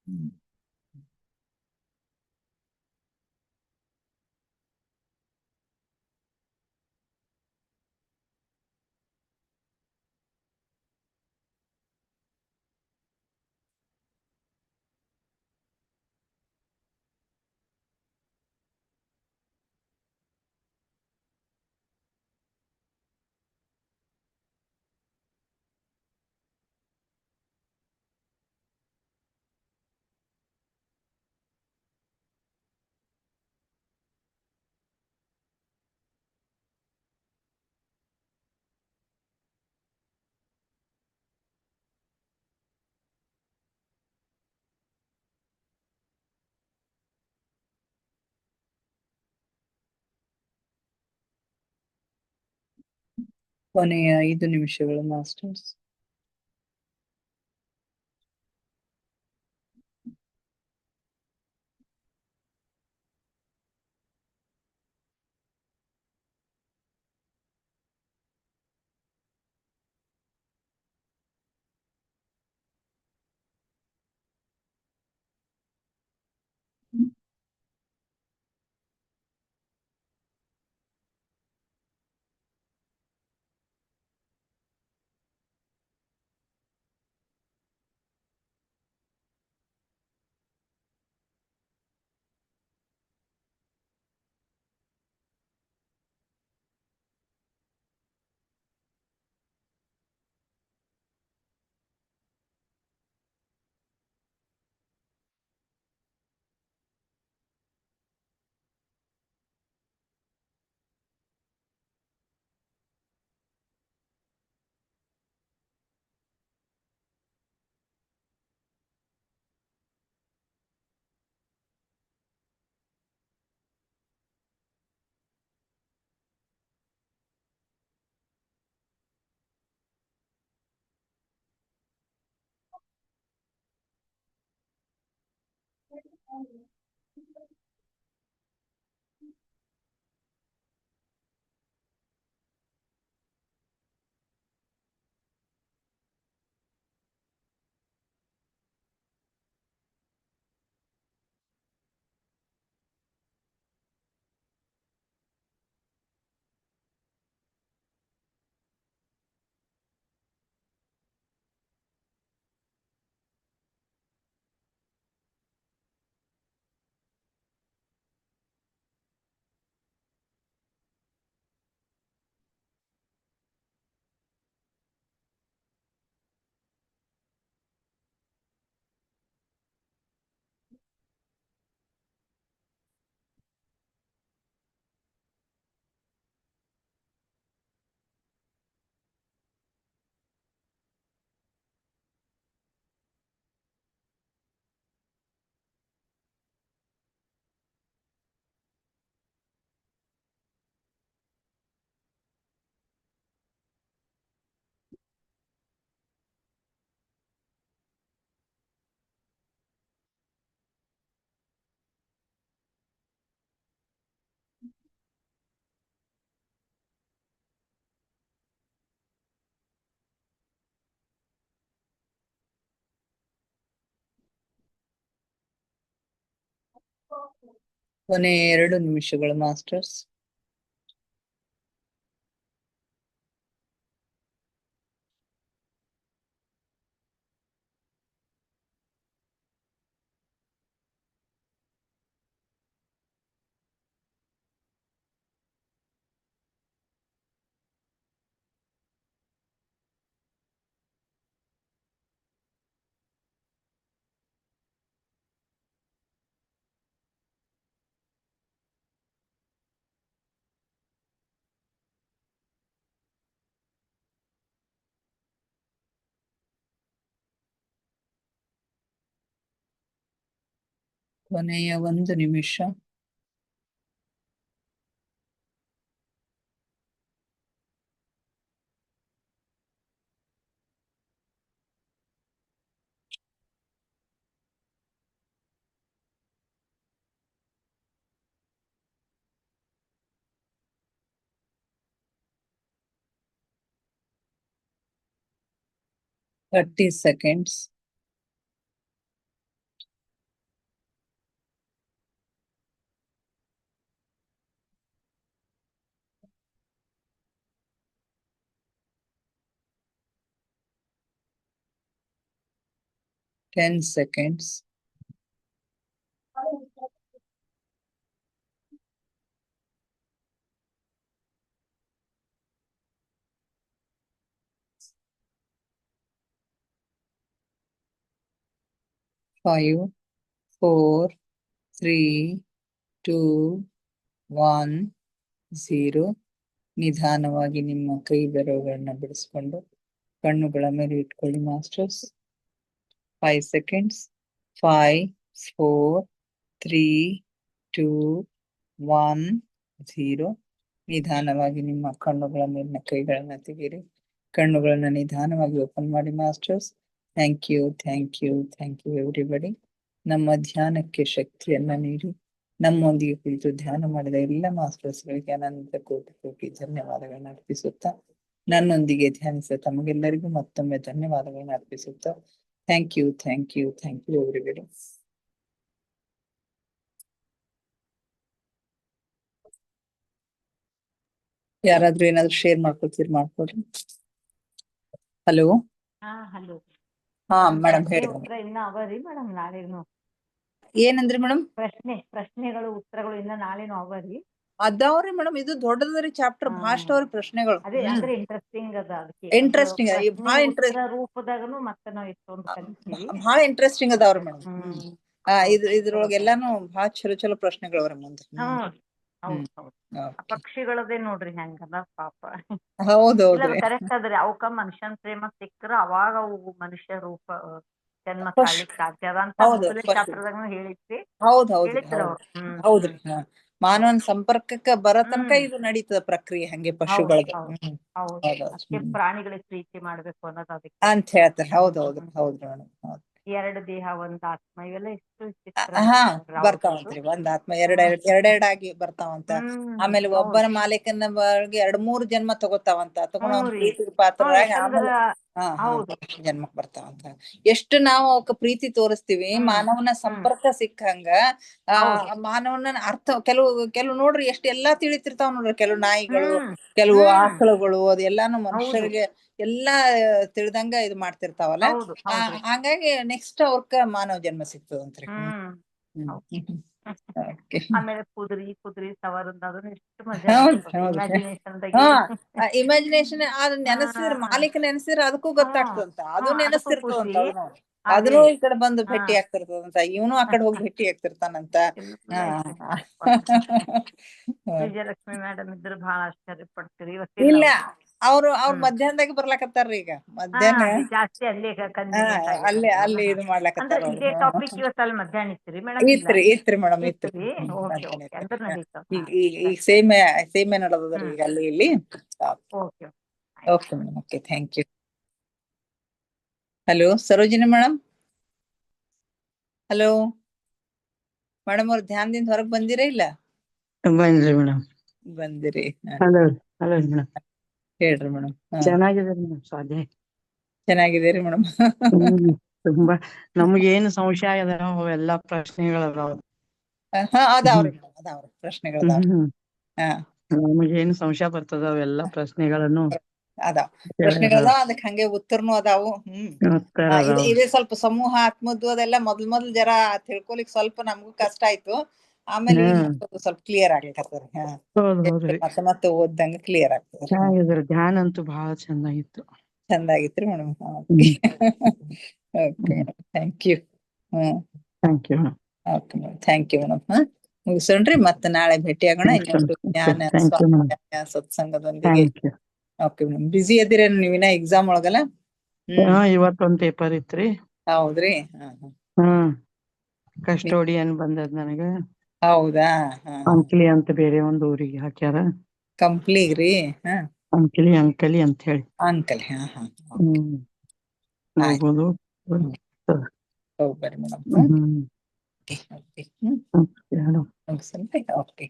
ಹ್ಮ್. ಕೊನೆಯ 5 ನಿಮಿಷಗಳು ಮಾಸ್ಟರ್ಸ್. ಕೊನೆ 2 ನಿಮಿಷಗಳು ಮಾಸ್ಟರ್ಸ್. ಕೊನೆಯ 1 ನಿಮಿಷ. Thirty seconds. Ten seconds. 5, 4, 3, 2, 1, 0. ನಿಧಾನವಾಗಿ ನಿಮ್ಮ ಕೈ ಬೆರಳುಗಳನ್ನ ಬಿಡಿಸ್ಕೊಂಡು ಕಣ್ಣುಗಳ ಮೇಲೆ ಇಟ್ಕೊಳ್ಳಿ ಮಾಸ್ಟರ್ಸ್. 5 seconds. 5, 4, 3, 2, 1, 0. ನಿಧಾನವಾಗಿ ನಿಮ್ಮ ಕಣ್ಣುಗಳ ಮೇಲಿನ ಕೈಗಳನ್ನ ತೆಗೀರಿ. ಕಣ್ಣುಗಳನ್ನ ನಿಧಾನವಾಗಿ ಓಪನ್ ಮಾಡಿ masters. Thank you, thank you, thank you everybody. ನಮ್ಮ ಧ್ಯಾನಕ್ಕೆ ಶಕ್ತಿಯನ್ನ ನೀಡಿ ನಮ್ಮೊಂದಿಗೆ ಕುಳಿತು ಧ್ಯಾನ ಮಾಡಿದ ಎಲ್ಲ ಮಾಸ್ಟರ್ಸ್ಗಳಿಗೆ ಅನಂತ ಕೋಟಿ ಕೋಟಿ ಧನ್ಯವಾದಗಳನ್ನ ಅರ್ಪಿಸುತ್ತಾ, ನನ್ನೊಂದಿಗೆ ಧ್ಯಾನಿಸಿದ ತಮಗೆಲ್ಲರಿಗೂ ಮತ್ತೊಮ್ಮೆ ಧನ್ಯವಾದಗಳನ್ನ ಅರ್ಪಿಸುತ್ತಾ, thank you, thank you, thank you everybody. ಯಾರಾದ್ರೂ ಏನಾದ್ರು ಶೇರ್ ಮಾಡ್ಕೊಳ್ತೀರಿ ಮಾಡ್ಕೊಡ್ರಿ. ಹಲೋ. ಹಲೋ. ಹಾ ಮೇಡಮ್ ಪ್ರಶ್ನೆ ಹೇಳಿ. ಉತ್ತರ ಇನ್ನ ಅವರಿ ಮೇಡಮ್ ನಾಳೆನು ಏನಂದ್ರಿ ಮೇಡಮ್? ಪ್ರಶ್ನೆಗಳು ಉತ್ತರಗಳು ಇನ್ನ ನಾಳೆನು ಅವರಿ ಅದಾವ್ರಿ ಮೇಡಮ್. ಇದು ದೊಡ್ಡದ್ರಿ ಚಾಪ್ಟರ್, ಭಾಳ ಅಷ್ಟವ್ರಿ ಪ್ರಶ್ನೆಗಳು. ಅದೇ ಅಂದ್ರೆ ಇಂಟ್ರೆಸ್ಟಿಂಗ್ ಅದ. ಅದಕ್ಕೆ ಇಂಟ್ರೆಸ್ಟಿಂಗ್, ಭಾಳ ರೂಪದಾಗನು ಮತ್ತೆ ನಾವು ಇಷ್ಟೊಂದು ಕಲಿತೀವಿ. ಭಾಳ ಇಂಟ್ರೆಸ್ಟಿಂಗ್ ಅದಾವ್ರಿ ಮೇಡಮ್. ಇದ್ರೊಳಗೆ ಎಲ್ಲಾನು ಭಾಳ ಚಲೋ ಚಲೋ ಪ್ರಶ್ನೆಗಳವ್ರಿ ಮುಂದೆ. ಪಕ್ಷಿಗಳದೇ ನೋಡ್ರಿ ಹೆಂಗದ ಪಾಪ. ಹೌದೌದ್ರಿ, ಕರೆಕ್ಟ್ ಅದ್ರಿ. ಅವಕ್ಕ ಮನುಷ್ಯನ್ ಪ್ರೇಮ ಸಿಕ್ಕ್ರ ಅವಾಗ ಅವು ಮನುಷ್ಯ ರೂಪ ಜನ್ಮ ತಾಳಿಕ್ ಸಾಧ್ಯ ಅದ ಅಂತ ಮೊದಲೇ ಶಾಸ್ತ್ರದಾಗ ಹೇಳಿದ್ರಿ. ಹೌದ್ರಿ. ಮಾನವನ ಸಂಪರ್ಕಕ್ಕ ಬರೋ ತನಕ ಇದು ನಡೀತದ ಪ್ರಕ್ರಿಯೆ ಹಂಗೆ ಪಶುಗಳಿಗೆ. ಅದಕ್ಕೆ ಪ್ರಾಣಿಗಳಿಗೆ ಪ್ರೀತಿ ಮಾಡ್ಬೇಕು ಅನ್ನೋದು ಅದಕ್ಕೆ ಅಂತ ಹೇಳ್ತಾರೆ. ಹೌದೌದ್ರಿ, ಹೌದ್ರಿ ಮೇಡಮ್. ಎರಡು ದೇಹ ಒಂದ್ ಆತ್ಮ ಇವೆಲ್ಲ ಎಷ್ಟು ಚಿತ್ರ ಹಾ ಬರ್ತಾವ್ರಿ ಅವ್ರದ್ದು. ಬರ್ತಾವಂತ್ರಿ, ಒಂದ್ ಆತ್ಮ ಎರಡೆರಡಾಗಿ ಬರ್ತಾವಂತ. ಆಮೇಲೆ ಒಬ್ಬನ ಮಾಲೀಕನ ಬಗ್ಗೆ 2-3 ಜನ್ಮ ತಗೋತಾವಂತ, ತಗೊಂಡ್ ಅವ್ನ ರೀ. ಪ್ರೀತಿಗೆ ಪಾತ್ರರಾಗಿ ಯಾಕಂದ್ರ ಆಮೇಲೆ ಹೌದು ಜನ್ಮಕ್ ಬರ್ತಾವಂತ. ಎಷ್ಟು ನಾವು ಅವಕ್ಕ ಪ್ರೀತಿ ತೋರಿಸ್ತೀವಿ, ಮಾನವನ ಸಂಪರ್ಕ ಸಿಕ್ಕಂಗ ಮಾನವನ ಅರ್ಥ ಕೆಲವು ನೋಡ್ರಿ ಎಷ್ಟು ಎಲ್ಲಾ ತಿಳಿತಿರ್ತಾವ ನೋಡ್ರಿ. ಕೆಲವು ನಾಯಿಗಳು, ಕೆಲವು ಆಕಳುಗಳು, ಅದೆಲ್ಲಾನು ಮನುಷ್ಯರಿಗೆ ಎಲ್ಲಾ ತಿಳಿದಂಗ ಇದು ಮಾಡ್ತಿರ್ತಾವಲ್ಲ. ಹೌದು ಹೌದ್ರಿ. ಹಂಗಾಗಿ ನೆಕ್ಸ್ಟ್ ಅವ್ರಕ್ಕ ಮಾನವ ಜನ್ಮ ಸಿಗ್ತದಂತ್ರಿ. ಆಮೇಲೆ ಕುದುರಿ ಸವಾರದ್ ಅದನ್ನ ಎಷ್ಟು ಮಜಾ ಹೌದು ಅನಿಸ್ತದ ಹೌದು. ಇಮ್ಯಾಜಿನೇಷನ್ ಇಮ್ಯಾಜಿನೇಷನ್ ಅದ್ ನೆನೆಸಿದ್ರ, ಮಾಲೀಕ ನೆನೆಸಿದ್ರ ಅದಕ್ಕೂ ಗೊತ್ತಾಗ್ತದಂತ, ಅದು ಅದಕ್ಕೂ ಖುಷಿ. ನೆನೆಸ್ತಿರ್ತದಂತ. ಅದನ್ನು ಈ ಕಡೆ ಬಂದು ಭೇಟಿ ಆಗ್ತಿರ್ತದಂತ, ಇವನು ಆ ಕಡೆ ಹೋಗಿ ಭೇಟಿ ಆಗ್ತಿರ್ತಾನಂತ. ವಿಜಯಲಕ್ಷ್ಮಿ ಮೇಡಮ್ ಇದ್ರ ಬಹಳ ಆಶ್ಚರ್ಯ ಪಡ್ತೀರಿ. ಇಲ್ಲ, ಅವ್ರು ಮಧ್ಯಾಹ್ನದಾಗ ಬರ್ಲಾಕತ್ತಾರ್ರಿ ಈಗ. ಮಧ್ಯಾಹ್ನ ಜಾಸ್ತಿ ಅಲ್ಲೇ ಕನ್ವೀನಿಯಂಟ್ ಆಗಿದೆ. ಅಲ್ಲಿ ಇದು ಮಾಡ್ಲಾಕತ್ತಾರ. ಇದೇ ಟಾಪಿಕ್ ಇವತ್ತಲ್ಲಿ ಮಧ್ಯಾಹ್ನ ಇತ್ರಿ ಮೇಡಮ್? ಇತ್ರಿ ಮೇಡಮ್, ಇತ್ರಿ. ಈಗ ಸೇಮೆ ನಡದದ್ರಿ ಈಗ ಅಲ್ಲಿ ಇಲ್ಲಿ. Okay madam, okay, thank you. Hello Sarojini madam. Hello madam, ಅವ್ರ ಧ್ಯಾನದಿಂದ ಹೊರಗ್ ಬಂದಿರಾ ಇಲ್ಲ? ಬಂದ್ರಿ ಮೇಡಮ್. ಬಂದಿರಿ. Hello madam. ಹೇಳ್ರಿ ಮೇಡಮ್. ಚೆನ್ನಾಗಿದೆ ಮೇಡಮ್ ಸ್ವಾಧ್ಯಾಯ. ಚೆನ್ನಾಗಿದ್ದೀರಿ ಮೇಡಮ್. ತುಂಬಾ ನಮ್ಗೇನು ಸಂಶಯ ಅದಾವ ಅವೆಲ್ಲಾ ಪ್ರಶ್ನೆಗಳದಾವ. ಅದಾವ್ರಿ ಪ್ರಶ್ನೆಗಳದಾವ್ರಿ. ನಮಗೇನು ಸಂಶಯ ಬರ್ತದ ಅವೆಲ್ಲಾ ಪ್ರಶ್ನೆಗಳನ್ನು ಅದಾವ. ಪ್ರಶ್ನೆಗಳದಾವ, ಅದಕ್ ಹಂಗೆ ಉತ್ತರನು ಅದಾವು. ಇದೇ ಸ್ವಲ್ಪ ಸಮೂಹ ಆತ್ಮದ್ದು ಅದೆಲ್ಲ ಮೊದ್ಲ್ ಜರ ತಿಳ್ಕೊಲಿಕ್ ಸ್ವಲ್ಪ ನಮ್ಗೂ ಕಷ್ಟ ಆಯ್ತು. ಆಮೇಲೆ ಸ್ವಲ್ಪ ಕ್ಲಿಯರ್ ಆಗ್ಲಿಕ್ಕೆ ಮತ್ತೆ ಓದ್ದಂಗ ಕ್ಲಿಯರ್ ಆಗ್ತದೆ. ಚೆನ್ನಾಗಿದ್ರ ಧ್ಯಾನ ಅಂತೂ ಬಹಳ ಚೆನ್ನಾಗಿತ್ತು. ಚಂದಾಗಿತ್ರಿ madam. Okay madam, thank you. Thank you. Okay madam, thank you madam. ಮುಗಿಸೋಣ್ರಿ, ಮತ್ತೆ ನಾಳೆ ಭೇಟಿ ಆಗೋಣ ಇನ್ನೊಂದು ಜ್ಞಾನ ಸತ್ಸಂಗದೊಂದಿಗೆ. Okay madam. ಬಿಸಿ ಅದಿರೇನು ನೀವಿನ ಎಕ್ಸಾಮ್ ಒಳಗಲ್ಲ? ಇವತ್ತೊಂದ್ ಪೇಪರ್ ಇತ್ರಿ. ಹೌದ್ರಿ. ಕಸ್ಟೋಡಿಯನ್ ಬಂದದ್ ನನಗ. ಹೌದಾ? ಅಂಕ್ಲಿ ಅಂತ ಬೇರೆ ಒಂದ್ ಊರಿಗೆ ಹಾಕ್ಯಾರ. ಕಂಪ್ಲಿಗ್ರಿ? ಅಂಕಲಿ ಅಂತ ಹೇಳಿ. ಅಂಕಲ್. ಹೋಗ್ಬೋದು. ಹೋಗ್ಬರ್ರಿ ಮೇಡಮ್. ಓಕೆ,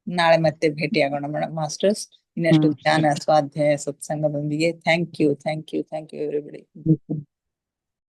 ನಾಳೆ ಮತ್ತೆ ಭೇಟಿ ಆಗೋಣ ಮೇಡಮ್. ಮಾಸ್ಟರ್ಸ್, ಇನ್ನಷ್ಟು ಜ್ಞಾನ ಸ್ವಾಧ್ಯಾಯ ಸತ್ಸಂಗದೊಂದಿಗೆ. Thank you everybody.